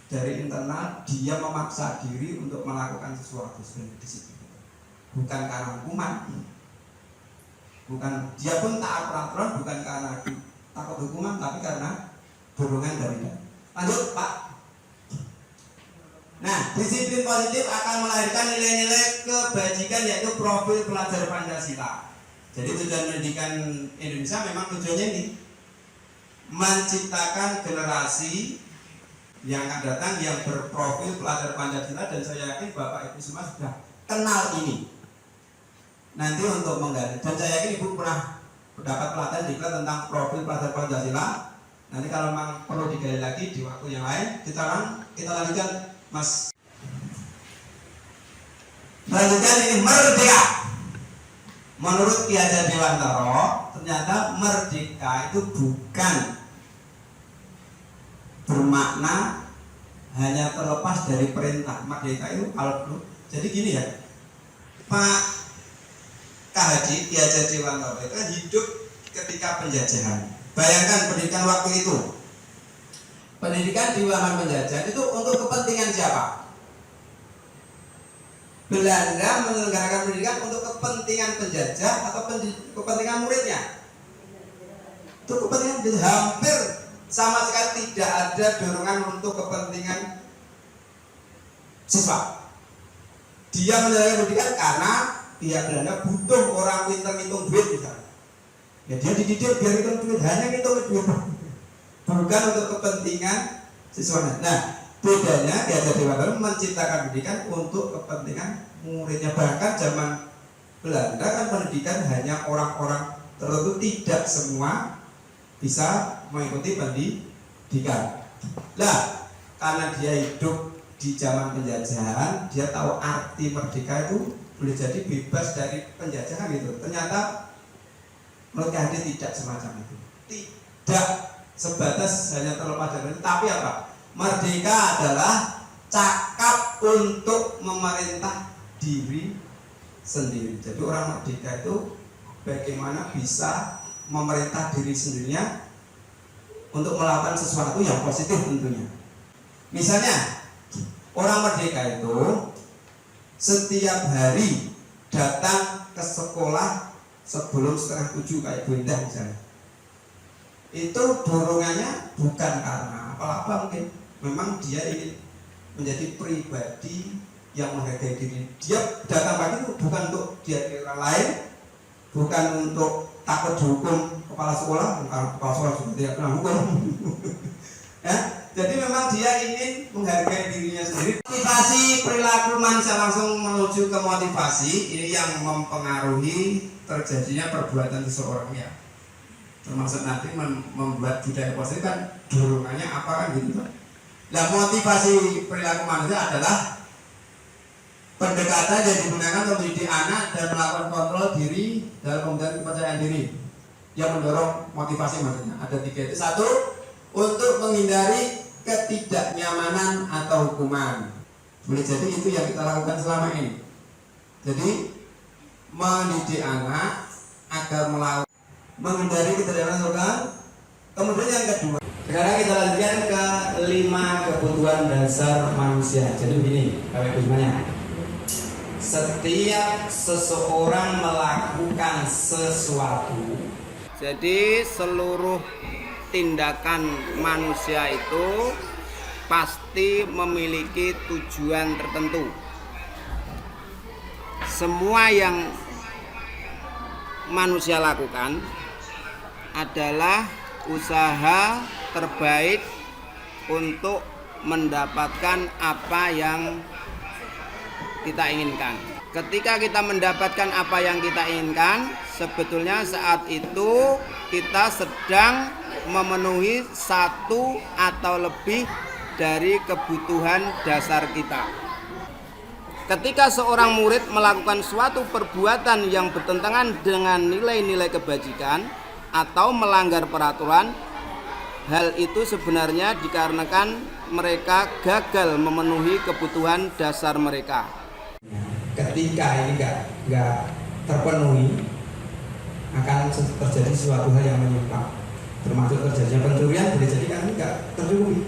dari internal, dia memaksa diri untuk melakukan sesuatu. Sebenarnya disiplin bukan karena hukuman, bukan dia pun taat peraturan bukan karena takut hukuman, tapi karena dorongan dari dalam. Lanjut Pak. Nah, disiplin positif akan melahirkan nilai-nilai kebajikan, yaitu profil pelajar Pancasila. Jadi tujuan pendidikan Indonesia memang tujuannya ini menciptakan generasi yang akan datang yang berprofil pelajar Pancasila, dan saya yakin Bapak Ibu semua sudah kenal ini. nanti untuk menggali. Dan saya yakin Ibu pernah mendapat pelatihan diklat tentang profil pelajar Pancasila. Nanti kalau memang perlu digali lagi di waktu yang lain, kita lanjutkan Mas. Selanjutnya ini merdeka. Menurut Ki Hajar Dewantara, ternyata merdeka itu bukan bermakna hanya terlepas dari perintah. Merdeka itu kalau jadi gini ya, Pak Haji Ki Hajar Dewantara itu hidup ketika penjajahan. Bayangkan pendidikan waktu itu. Pendidikan di zaman penjajahan itu untuk kepentingan siapa? Belanda menyelenggarakan pendidikan untuk kepentingan penjajah atau kepentingan muridnya? Untuk kepentingan penjajah. Hampir sama sekali tidak ada dorongan untuk kepentingan siswa. Dia menyelenggarakan pendidikan karena pihak Belanda butuh orang pintar ngitung duit misalnya. Ya dia dididik biar ngitung duit, hanya ngitung duit, bukan untuk kepentingan siswanya. Nah, bedanya Ki Hajar Dewantara menciptakan pendidikan untuk kepentingan muridnya. Bahkan zaman Belanda kan pendidikan hanya orang-orang tertentu, tidak semua bisa mengikuti pendidikan. Nah, karena dia hidup di zaman penjajahan, dia tahu arti merdeka itu boleh jadi bebas dari penjajahan gitu. Ternyata menurut Ki Hajar tidak semacam itu. Tidak sebatas hanya terlepas dari itu, tapi apa? Merdeka adalah cakap untuk memerintah diri sendiri. Jadi orang merdeka itu bagaimana bisa memerintah diri sendirinya untuk melakukan sesuatu yang positif tentunya. Misalnya orang merdeka itu setiap hari datang ke sekolah sebelum 6:30 kayak Bu Indah misalnya. Itu dorongannya bukan karena apa-apa, mungkin memang dia ingin menjadi pribadi yang menghargai diri. Dia datang pagi itu bukan untuk dihakimi orang lain, bukan untuk takut dihukum kepala sekolah, bukan kepala sekolah juga tidak pernah hukum. Ya, jadi memang dia ingin menghargai dirinya sendiri. Motivasi perilaku manusia, langsung menuju ke motivasi ini yang mempengaruhi terjadinya perbuatan seseorang ya. Termasuk nanti membuat budaya positif kan dorongannya apa kan gitu. Nah, motivasi perilaku manusia adalah pendekatan yang digunakan untuk mendidik anak dan melakukan kontrol diri dalam pembentukan kepercayaan diri yang mendorong motivasi manusia. Ada 3 itu. 1, untuk menghindari ketidaknyamanan atau hukuman. Boleh jadi itu yang kita lakukan selama ini. Jadi mendidik anak agar menghindari ketidaknyamanan. Kemudian yang kedua, sekarang kita lanjutkan ke 5 kebutuhan dasar manusia. Jadi begini, Bapak Ibu semuanya. Setiap seseorang melakukan sesuatu, jadi seluruh tindakan manusia itu pasti memiliki tujuan tertentu. Semua yang manusia lakukan adalah usaha terbaik untuk mendapatkan apa yang kita inginkan. Ketika kita mendapatkan apa yang kita inginkan, sebetulnya saat itu kita sedang memenuhi satu atau lebih dari kebutuhan dasar kita. Ketika seorang murid melakukan suatu perbuatan yang bertentangan dengan nilai-nilai kebajikan atau melanggar peraturan, hal itu sebenarnya dikarenakan mereka gagal memenuhi kebutuhan dasar mereka. Ketika ini nggak terpenuhi, akan terjadi suatu hal yang menyimpang, termasuk terjadinya pencurian, boleh jadi kan nggak terpenuhi.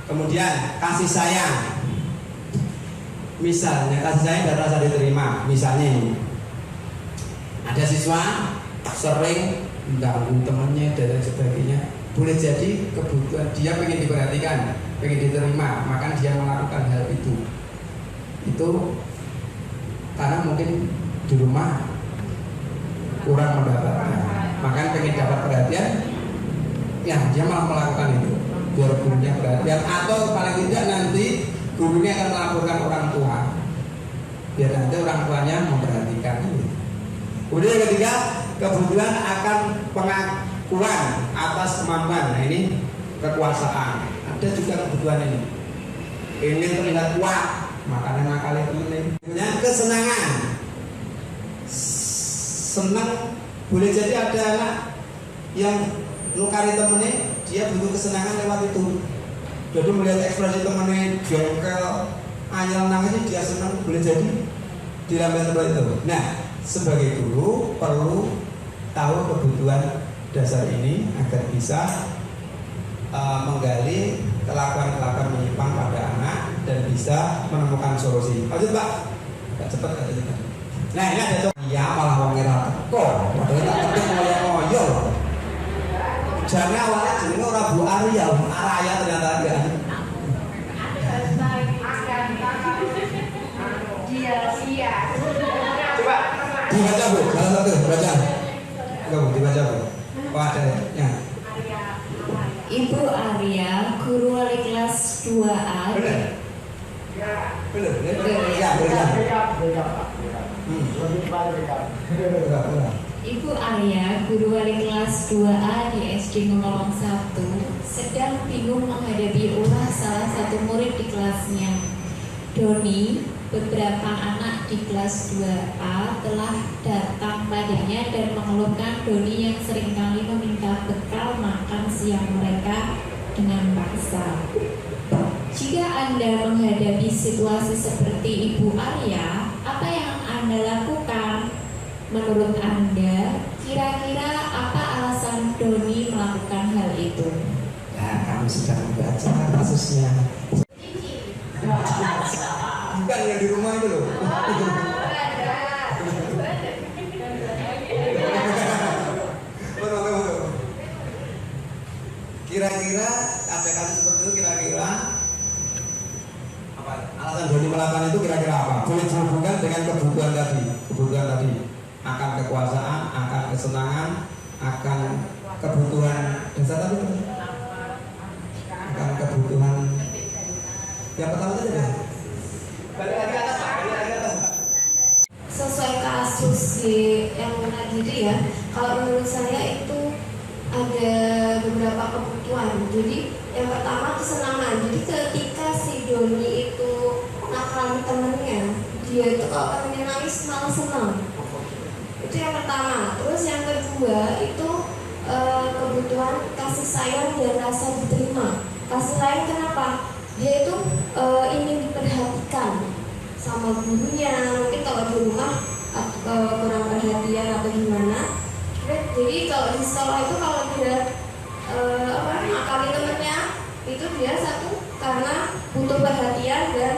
Kemudian kasih sayang, misalnya kasih sayang dan rasa diterima. Misalnya ini, ada siswa sering mengganggu temannya dan sebagainya, boleh jadi kebutuhan dia pengen diperhatikan, pengen diterima, maka dia melakukan hal itu. Itu karena mungkin di rumah kurang mendapatkan, maka pengen dapat perhatian, ya dia malah melakukan itu biar gurunya perhatian, atau paling tidak nanti gurunya akan melaporkan orang tua biar nanti orang tuanya memperhatikan. Kemudian yang ketiga, kebutuhan akan pengakuan atas kemampuan. Nah ini kekuasaan. Ada juga kebutuhan ini. Ingin terlihat kuat, makanya nakal itu ini. Kemudian kesenangan. Senang, boleh jadi ada anak yang nukari temennya, dia butuh kesenangan lewat itu. Jadi melihat ekspresi temennya jengkel, anyel nangis, dia senang, boleh jadi dilambai seperti itu. Nah, sebagai guru perlu tahu kebutuhan dasar ini agar bisa menggali kelakuan-kelakuan menyimpang pada anak dan bisa menemukan solusi. Lanjut Pak, gak cepat katanya. Nah ini ada contoh, ya malah wong ngira teko, padahal tak ketik ngoyo-ngoyo. Jane awalnya jenenge ora Bu Arya, Araya ternyata enggak. Coba dibaca Bu, salah satu baca. Enggak Bu, dibaca Bu. Oh ada ya. Ibu Arya, guru wali kelas 2A. Benar. Benar. Ya, benar. Ibu Arya, guru wali kelas 2A di SD Ngemolong 1, sedang bingung menghadapi ulah salah satu murid di kelasnya. Doni, beberapa anak di kelas 2A telah datang padanya dan mengeluhkan Doni yang seringkali meminta bekal makan siang mereka dengan paksa. Jika Anda menghadapi situasi seperti Ibu Arya, apa yang Anda lakukan? Menurut Anda, kira-kira apa alasan Doni melakukan hal itu? Nah, kamu sudah membaca kasusnya. Bukan yang di rumah itu loh. Kira-kira ada kasus seperti itu, kira-kira apa? Alasan Doni melakukan itu kira-kira apa? Boleh dihubungkan dengan kebutuhan tadi, akan kekuasaan, akan kesenangan, akan kebutuhan dasar tadi, akan kebutuhan yang pertama tadi ya. Balik lagi atas Pak, sesuai kasus yang tadi itu ya, kalau menurut saya itu ada beberapa kebutuhan. Jadi yang pertama kesenangan. Jadi ketika si Doni itu nakal temennya, dia itu kalau temennya nangis malah senang. Itu yang pertama. Terus yang kedua itu kebutuhan kasih sayang dan rasa diterima. Kasih sayang kenapa? Dia itu ingin diperhatikan sama gurunya, mungkin kalau di rumah kurang perhatian atau gimana. Jadi kalau di sekolah itu kalau dia ngakali temennya, itu dia satu karena butuh perhatian dan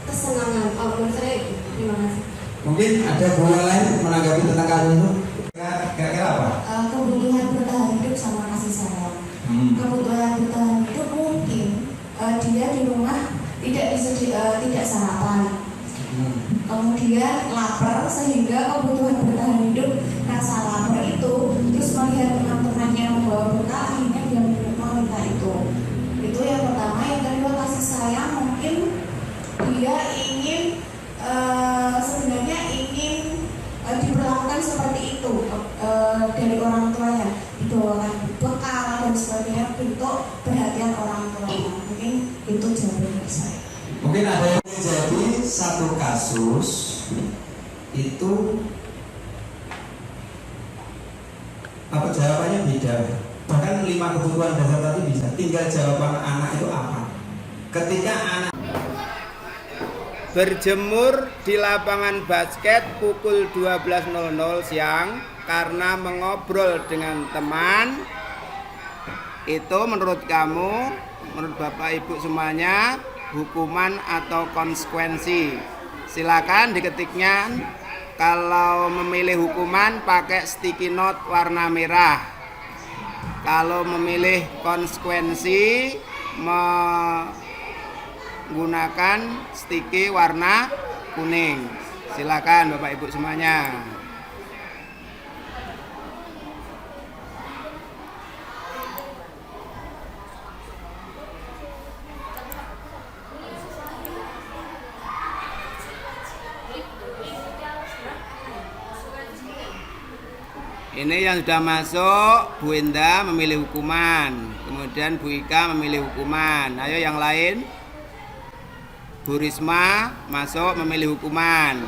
kesenangan. Kalau menurut saya itu. Terima kasih. Mungkin ada guru lain menanggapi tentang kasus itu. Kira-kira apa? Kebutuhan bertahan hidup sama kasih sayang. Kebutuhan bertahan hidup mungkin dia di rumah tidak sarapan. Kemudian lapar sehingga kebutuhan bertahan hidup rasa lapar itu, terus melihat teman-temannya membawa bekal, akhirnya dia meminta itu yang pertama. Yang kedua kasih sayang, mungkin dia ingin sebenarnya ingin diperlakukan seperti itu dari orang tuanya, dibawakan bekal dan sebagainya bentuk perhatian orang tuanya. Mungkin itu jawaban saya. Mungkin ada yang jadi satu kasus itu apa jawabannya beda. Bahkan 5 kebutuhan dasar tadi bisa. Tinggal jawaban anak itu apa. Ketika anak berjemur di lapangan basket pukul 12.00 siang karena mengobrol dengan teman, itu menurut kamu, menurut Bapak Ibu semuanya, hukuman atau konsekuensi? Silakan diketiknya. Kalau memilih hukuman pakai sticky note warna merah. Kalau memilih konsekuensi menggunakan sticky warna kuning. Silakan Bapak Ibu semuanya. Ini yang sudah masuk, Bu Indah memilih hukuman. Kemudian Bu Ika memilih hukuman. Ayo yang lain. Bu Risma masuk memilih hukuman.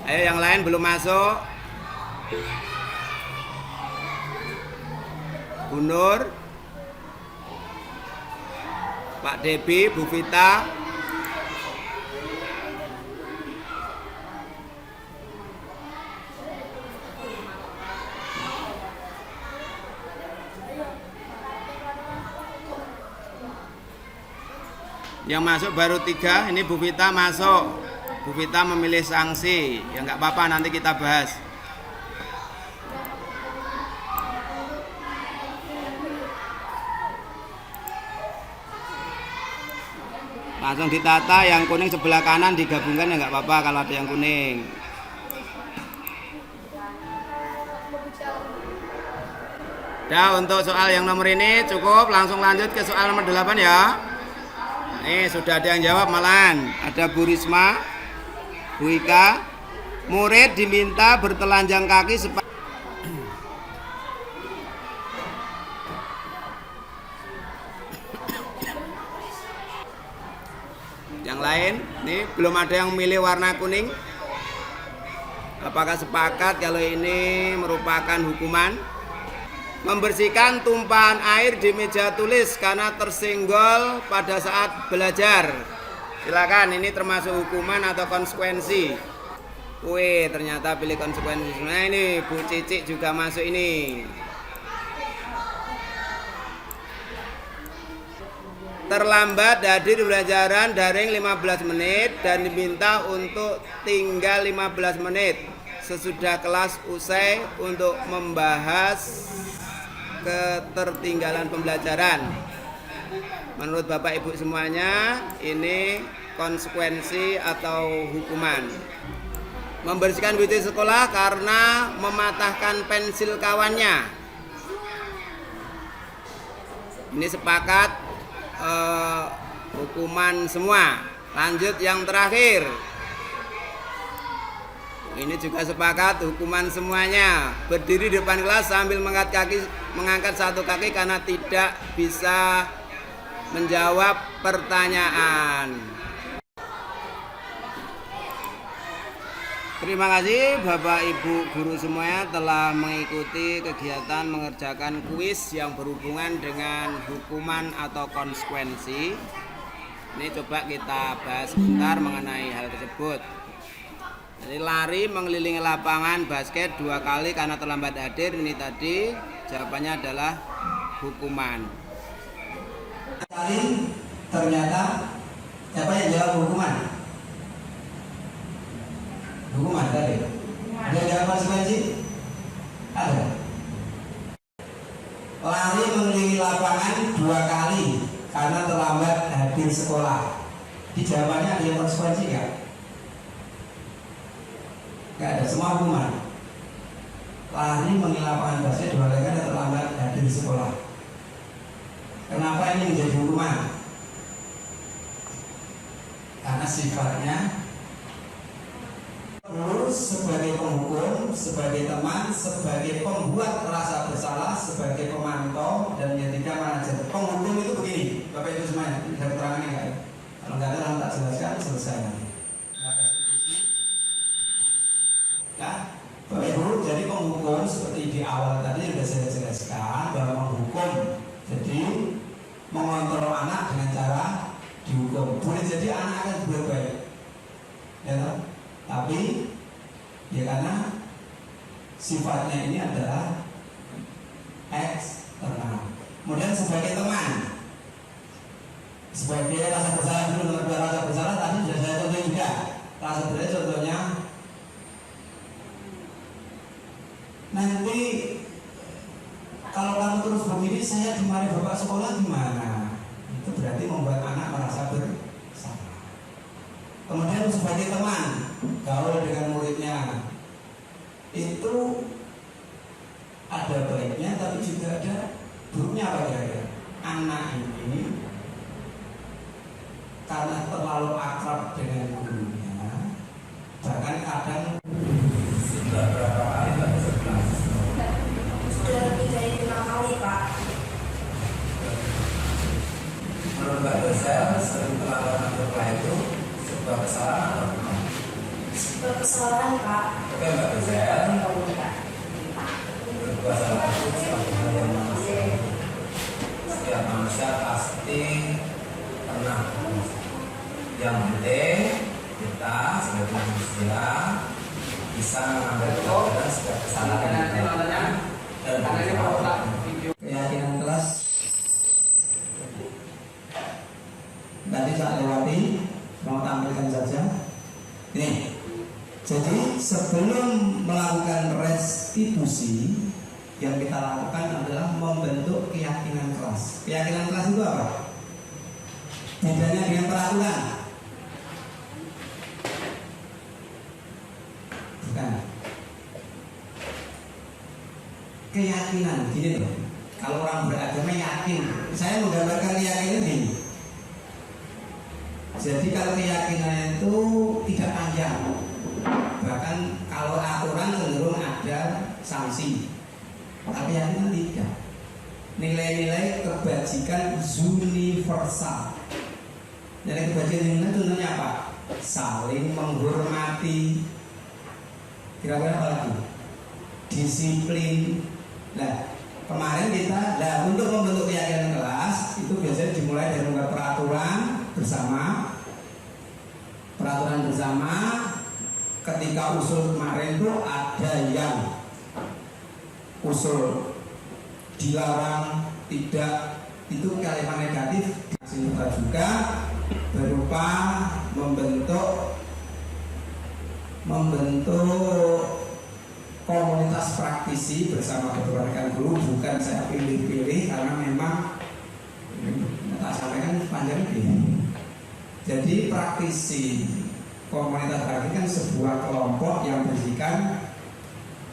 Ayo yang lain belum masuk. Bu Nur, Pak Debi, Bu Vita. Yang masuk baru 3. Ini Bu Vita masuk. Bu Vita memilih sanksi. Ya nggak apa-apa, nanti kita bahas. Langsung ditata, yang kuning sebelah kanan digabungkan ya nggak apa-apa kalau ada yang kuning. Nah, untuk soal yang nomor ini cukup, langsung lanjut ke soal nomor 8 ya. Nih sudah ada yang jawab malahan. Ada Bu Risma, Bu Ika. Murid diminta bertelanjang kaki yang lain, nih belum ada yang milih warna kuning. Apakah sepakat kalau ini merupakan hukuman? Membersihkan tumpahan air di meja tulis karena tersenggol pada saat belajar. Silakan, ini termasuk hukuman atau konsekuensi? Wih, ternyata pilih konsekuensi. Nah ini Bu Cici juga masuk ini. Terlambat hadir pembelajaran daring 15 menit dan diminta untuk tinggal 15 menit sesudah kelas usai untuk membahas ketertinggalan pembelajaran. Menurut Bapak Ibu semuanya, ini konsekuensi atau hukuman. Membersihkan WC sekolah karena mematahkan pensil kawannya. Ini sepakat hukuman semua. Lanjut yang terakhir. Ini juga sepakat hukuman semuanya. Berdiri di depan kelas sambil mengangkat satu kaki karena tidak bisa menjawab pertanyaan. Terima kasih Bapak Ibu guru semuanya telah mengikuti kegiatan mengerjakan kuis yang berhubungan dengan hukuman atau konsekuensi. Ini coba kita bahas sebentar mengenai hal tersebut. Jadi lari mengelilingi lapangan basket 2 kali karena terlambat hadir, ini tadi jawabannya adalah hukuman. Kali ternyata siapa yang jawab hukuman? Hukuman tadi. Ada yang jawab konsekuensi? Ada. Lari mengelilingi lapangan 2 kali karena terlambat hadir sekolah. Di jawabannya ada yang konsekuensi nggak? Nggak ada, semua hukuman. Lari mengelilingi lapangan basket 2 kali karena terlambat hadir sekolah. Kenapa ini menjadi hukuman? Karena sifatnya guru sebagai penghukum, sebagai teman, sebagai pembuat rasa bersalah, sebagai pemantau dan ketika manajer. Penghukum itu begini, Bapak Ibu semuanya, bisa keterangannya nggak ya? Kalau nggak ada, tak jelaskan, selesai nanti. Ya, Bapak Ibu, jadi penghukum seperti di awal tadi sudah saya jelaskan bahwa menghukum, jadi mengontrol anak dengan cara dihukum. Boleh jadi anak akan berbuat baik, ya toh? Tapi ya karena sifatnya ini adalah eksternal. Kemudian sebagai teman, sebagai rasa bersalah dulu, rasa bersalah tadi sudah saya contoh juga. Rasa bersalah contohnya nanti kalau kamu terus begini saya dimarahi bapak sekolah gimana? Itu berarti membuat anak merasa bersalah. Kemudian sebagai teman, gaul dengan muridnya itu ada baiknya tapi juga ada buruknya apa kira-kira? Anak ini karena terlalu akrab dengan orang Kak. Oke Mbak Gisel, berpuasa itu suatu hal yang manusia. Setiap manusia pasti pernah berdosa. Yang penting kita sebagai manusia bisa mengambil pelajaran setiap kesalahan yang kita lakukan dan berjawab. Keyakinan kelas tadi tak lewati, mau tampilkan saja. Nih, jadi sebelum melakukan restitusi, yang kita lakukan adalah membentuk keyakinan kelas. Keyakinan kelas itu apa? Bedanya dengan peraturan. Bukan. Keyakinan, gini loh. Kalau orang beragama yakin, saya menggambarkan keyakinan gini. Jadi kalau keyakinan itu tidak panjang, bahkan kalau aturan cenderung ada sanksi, tapi keyakinan tidak. Nilai-nilai kebajikan universal. Nilai kebajikan itu contohnya apa? Saling menghormati. Kira-kira apa lagi? Disiplin. Nah, kemarin kita, untuk membentuk keyakinan kelas itu biasanya dimulai dari membuat peraturan bersama. Peraturan bersama, ketika usul kemarin itu ada yang usul dilarang, tidak, itu kalimat negatif. Kita juga berupa membentuk komunitas praktisi bersama ketua rekan guru. Bukan saya pilih-pilih karena memang tak sampaikan panjang ini. Jadi praktisi komunitas praktisi kan sebuah kelompok yang berisikan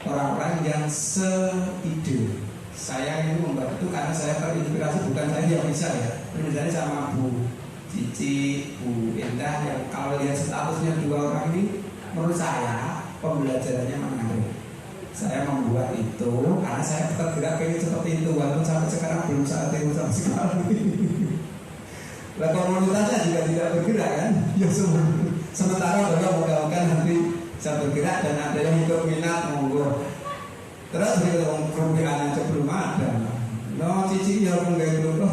orang-orang yang seide. Saya ini membantu karena saya terinspirasi, bukan saya yang bisa ya. Misalnya sama Bu Cici, Bu Endah, yang kalau lihat statusnya dua orang ini, menurut saya pembelajarannya menarik. Saya membuat itu karena saya tergerak pengen seperti itu, walaupun sampai sekarang belum saat itu sama sekali. Lah komunitasnya juga tidak bergerak kan? Ya sementara bapak moga-moga nanti bisa bergerak dan ada yang ikut minat monggo. Terus di grup yang belum ada. No cici ya pun gak dulu.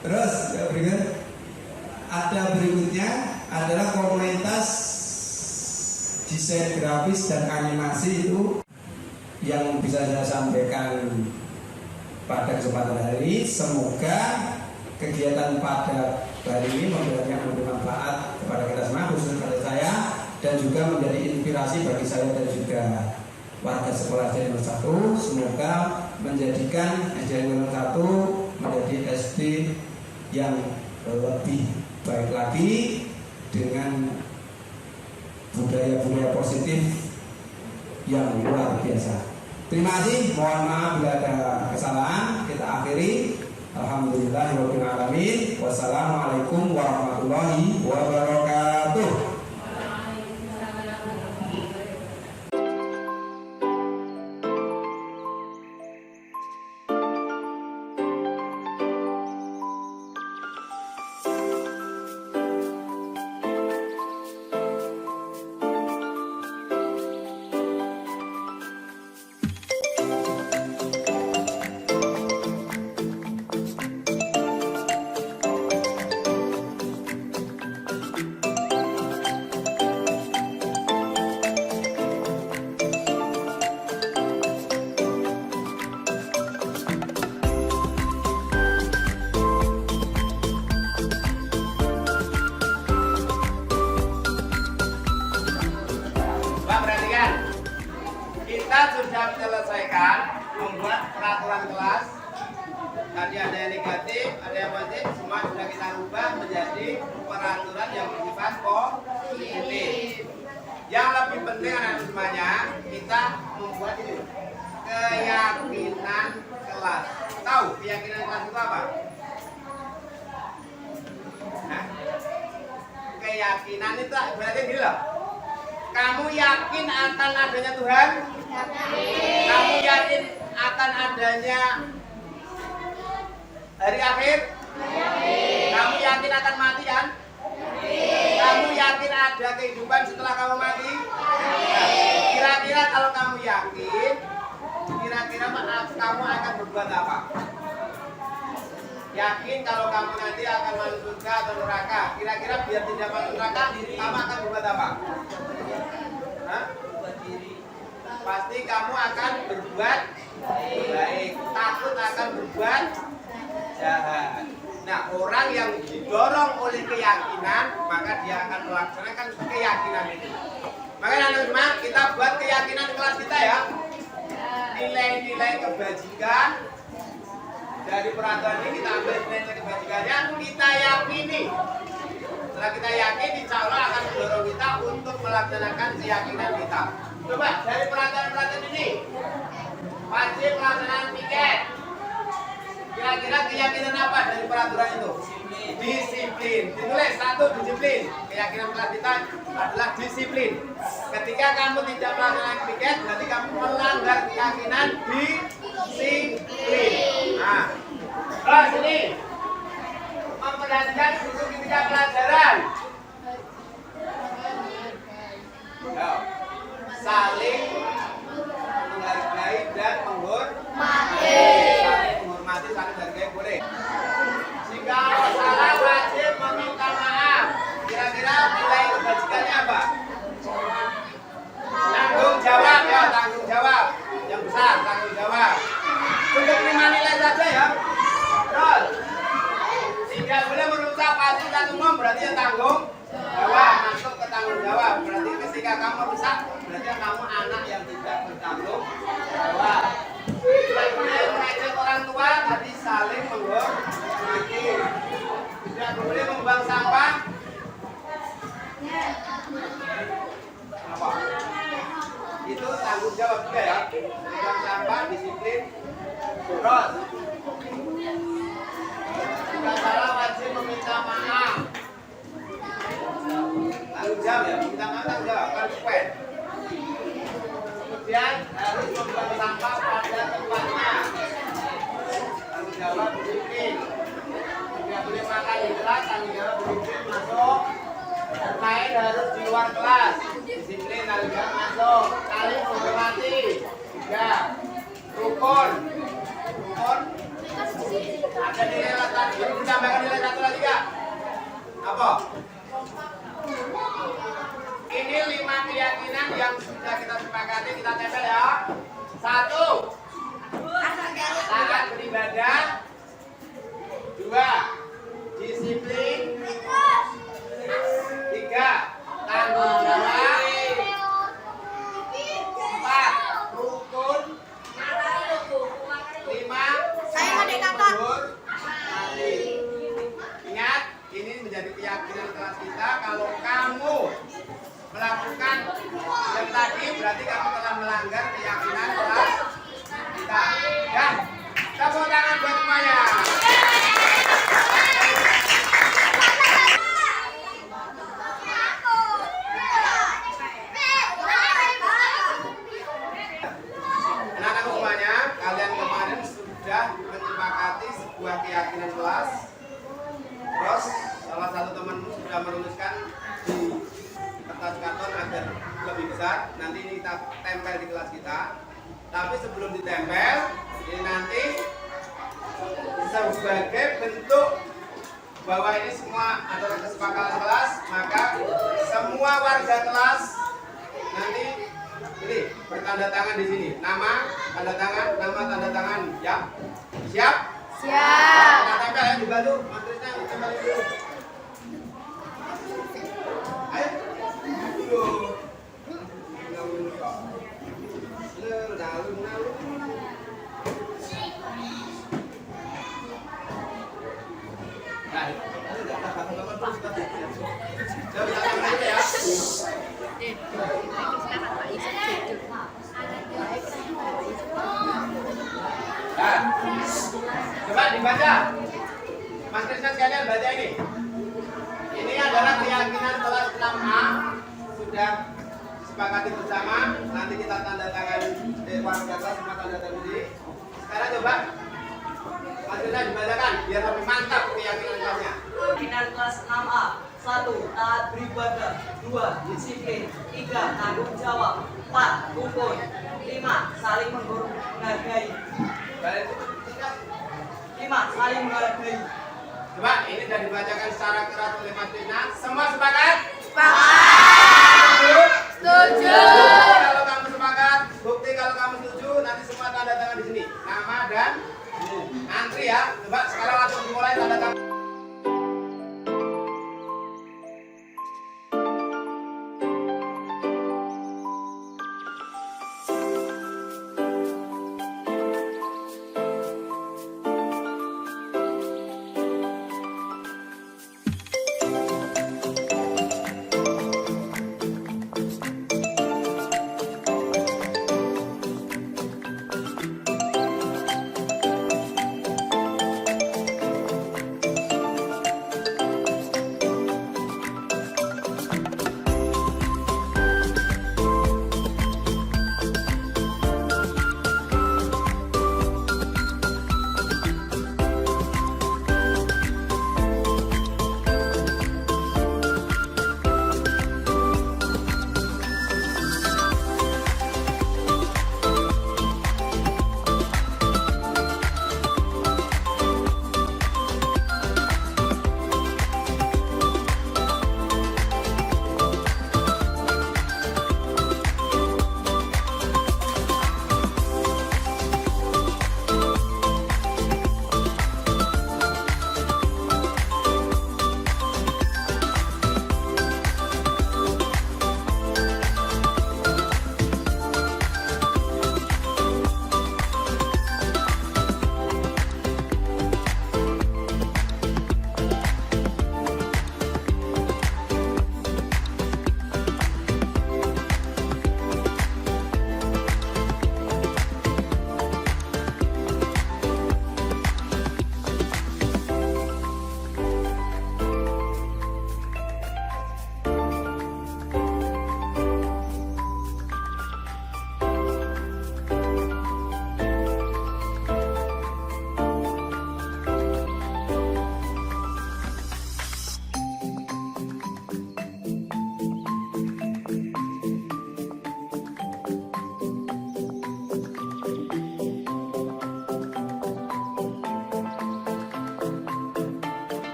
Terus berikutnya adalah komunitas desain grafis dan animasi itu yang bisa saya sampaikan pada kesempatan hari ini. Semoga kegiatan pada hari ini memberikan bermanfaat kepada kita semua, khususnya kepada saya, dan juga menjadi inspirasi bagi saya dan juga warga sekolah SD nomor 1. Semoga menjadikan SD nomor 1 menjadi SD yang lebih baik lagi dengan budaya-budaya positif yang luar biasa. Terima kasih, mohon maaf bila ada kesalahan. Kita akhiri. Alhamdulillahirabbil alamin. Wassalamualaikum warahmatullahi wabarakatuh. Kita sudah menyelesaikan membuat peraturan kelas. Tadi ada yang negatif, ada yang positif, semua sudah kita rubah menjadi peraturan yang bersifat positif. Yang lebih penting anak semuanya, kita membuat ini keyakinan kelas. Tahu keyakinan kelas itu apa? Nah, keyakinan itu berarti gini loh. Kamu yakin akan adanya Tuhan? Kamu yakin akan adanya hari akhir? Kamu yakin akan mati kan? Kamu yakin ada kehidupan setelah kamu mati? Kira-kira kalau kamu yakin, kira-kira kamu akan berbuat apa? Yakin kalau kamu nanti akan masuk surga atau neraka? Kira-kira biar tidak masuk neraka, kamu akan berbuat apa? Hah? Pasti kamu akan berbuat baik, takut akan berbuat jahat. Nah, orang yang didorong oleh keyakinan, maka dia akan melaksanakan keyakinan itu. Makanya teman-teman, kita buat keyakinan di kelas kita ya. Nilai-nilai kebajikan dari peraturan ini kita ambil nilai kebajikannya, kita yakini. Setelah kita yakin, insya Allah akan mendorong kita untuk melaksanakan keyakinan kita. Coba dari peraturan-peraturan ini, wajib pelaksanaan piket. Kira-kira keyakinan apa dari peraturan itu? Disiplin. Ditulis 1, disiplin. Keyakinan kelas kita adalah disiplin. Ketika kamu tidak melaksanakan piket, berarti kamu melanggar keyakinan disiplin. Nah, terus ini memperhatikan buku ketika pelajaran. Saling menghargai dan menghormati. Saling menghormati, saling menghargai boleh. Jika salah wajib meminta maaf. Kira-kira nilai kebajikannya apa? Tanggung jawab ya, tanggung jawab. Yang besar, tanggung jawab. Cukup 5 nilai saja ya. Terus, tidak boleh merusak fasilitas umum, berarti yang tanggung jawab. Masuk ke tanggung jawab. Berarti ketika kamu rusak, berarti kamu anak yang tidak bertanggung jawab. Tidak boleh mengejek orang tua, tadi saling menghormati. Tidak boleh membuang sampah. Apa? Itu tanggung jawab juga ya. Membuang sampah, disiplin. Terus, jika salah wajib meminta maaf. Tanggung jawab ya, meminta maaf tanggung jawab, konsekuen. Kemudian harus membuang sampah pada tempatnya. Tanggung jawab disiplin. Tidak boleh makan di kelas, tanggung jawab disiplin masuk. Main harus di luar kelas. Disiplin, tanggung jawab masuk. Saling menghormati. 3. Rukun. Rukun. Ada nilai tadi. Perlu ditambahkan nilai 1 lagi Kak? Apa? Ini 5 keyakinan yang sudah kita sepakati, kita tempel ya. 1. Taat beribadah. 2. Disiplin. 3. Tanggung jawab. 4. Rukun. 5. Saya adik kakak. Ingat, ini menjadi keyakinan kelas kita. Kalau kamu melakukan yang tadi, berarti kamu telah melanggar keyakinan kelas kita. Ya, tepuk tangan buat semuanya. Anak-anak semuanya, kalian kemarin sudah menyepakati sebuah keyakinan kelas. Terus salah satu temanmu sudah merumuskan di kertas karton agar lebih besar. Nanti ini kita tempel di kelas kita. Tapi sebelum ditempel, ini nanti bisa sebagai bentuk bahwa ini semua adalah kesepakatan kelas. Maka semua warga kelas nanti ini bertanda tangan di sini. Nama, tanda tangan, nama, tanda tangan. Ya, siap? Siap. Kita tempel ya, dibantu. Mas Krisna tempel dulu. Ayo. Dulu. Coba dibaca. Mas Krisna sekalian baca ini. Ini adalah keyakinan kelas 6A. Sudah sepakati bersama. Nanti kita tanda tangan warga kelas semua tanda tangan ini. Sekarang coba Mas Krisna dibacakan biar lebih mantap keyakinan kelasnya. Keyakinan kelas 6A. 1. Taat beribadah. 2. Disiplin. 3. Tanggung jawab. 4. Rukun. 5. Saling menghargai. 5. Saling menghargai. Coba ini sudah dibacakan secara keras oleh Mas Tina. Semua sepakat? Sepakat. Setuju. Kalau kamu sepakat, bukti kalau kamu setuju, nanti semua tanda tangan di sini. Nama dan antri ya. Coba sekarang langsung dimulai tanda tangan.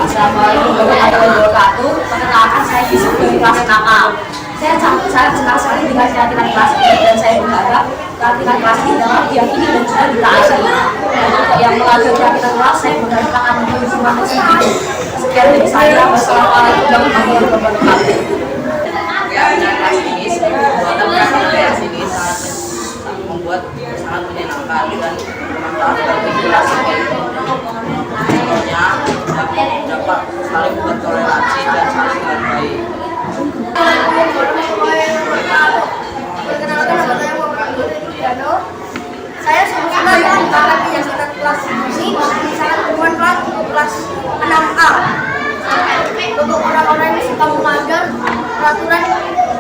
Assalamualaikum warahmatullahi wabarakatuh. Perkenalkan, saya Yusuf dari kelas 6A. Saya senang sekali dengan kegiatan kelas ini dan saya berharap kegiatan kelas ini dapat diyakini dan juga ditaati. Dan untuk yang melalui kegiatan kelas, saya berharap akan menjadi semua tersebut. Sekian dari saya. Wassalamualaikum warahmatullahi wabarakatuh. Kelas ini kelas ini sangat membuat sangat menyenangkan dan bermanfaat bagi kelas ini. Contohnya dapat saling bertoleransi dan saling menghargai. Perkenalkan, nama saya Muhammad Dano. Saya senang dengan kegiatan kelas ini sangat bermanfaat untuk kelas 6A. Untuk orang-orang yang suka melanggar peraturan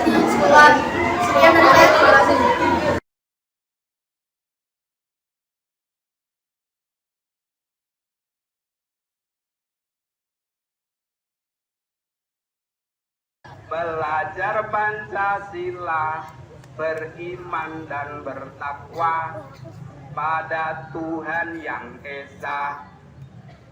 di sekolah. Sekian dari saya, terima kasih. Belajar Pancasila beriman dan bertakwa pada Tuhan yang Esa,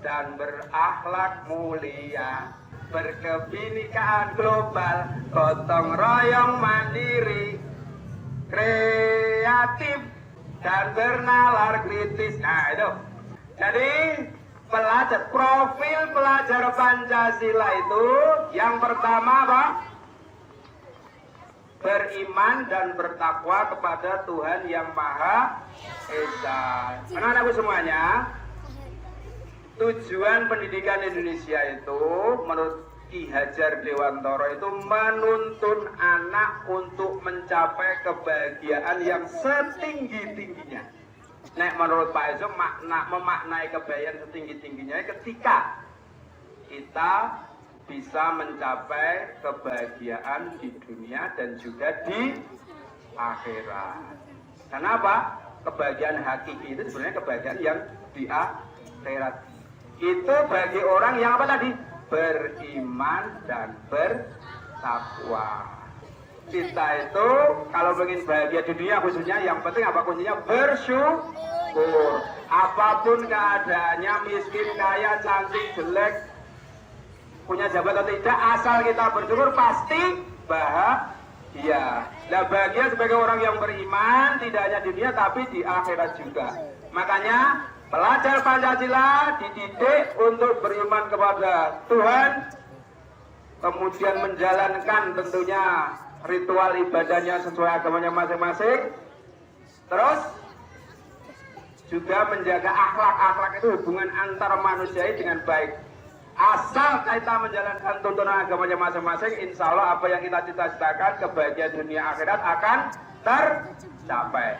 dan berakhlak mulia, berkebinekaan global, gotong royong mandiri, kreatif, dan bernalar kritis. Nah itu. Jadi profil pelajar Pancasila itu yang pertama apa? Beriman dan bertakwa kepada Tuhan yang Maha Esa. Anak-anakku semuanya, tujuan pendidikan Indonesia itu menurut Ki Hajar Dewantara itu menuntun anak untuk mencapai kebahagiaan yang setinggi-tingginya. Nek menurut Pak Ezo memaknai kebahagiaan setinggi-tingginya ketika kita bisa mencapai kebahagiaan di dunia dan juga di akhirat. Kenapa? Kebahagiaan hakiki itu sebenarnya kebahagiaan yang di akhirat. Itu bagi orang yang apa tadi? Beriman dan bertakwa. Kita itu kalau ingin bahagia di dunia khususnya yang penting apa kuncinya? Bersyukur. Apapun keadaannya, miskin, kaya, cantik, jelek, punya jabatan atau tidak, asal kita bersyukur pasti bahagia. Nah, bahagia sebagai orang yang beriman tidak hanya di dunia tapi di akhirat juga. Makanya pelajar Pancasila dididik untuk beriman kepada Tuhan, kemudian menjalankan tentunya ritual ibadahnya sesuai agamanya masing-masing, terus juga menjaga akhlak itu hubungan antar manusia dengan baik. Asal kita menjalankan tuntunan agamanya masing-masing, insya Allah apa yang kita cita-citakan, kebahagiaan dunia akhirat akan tercapai.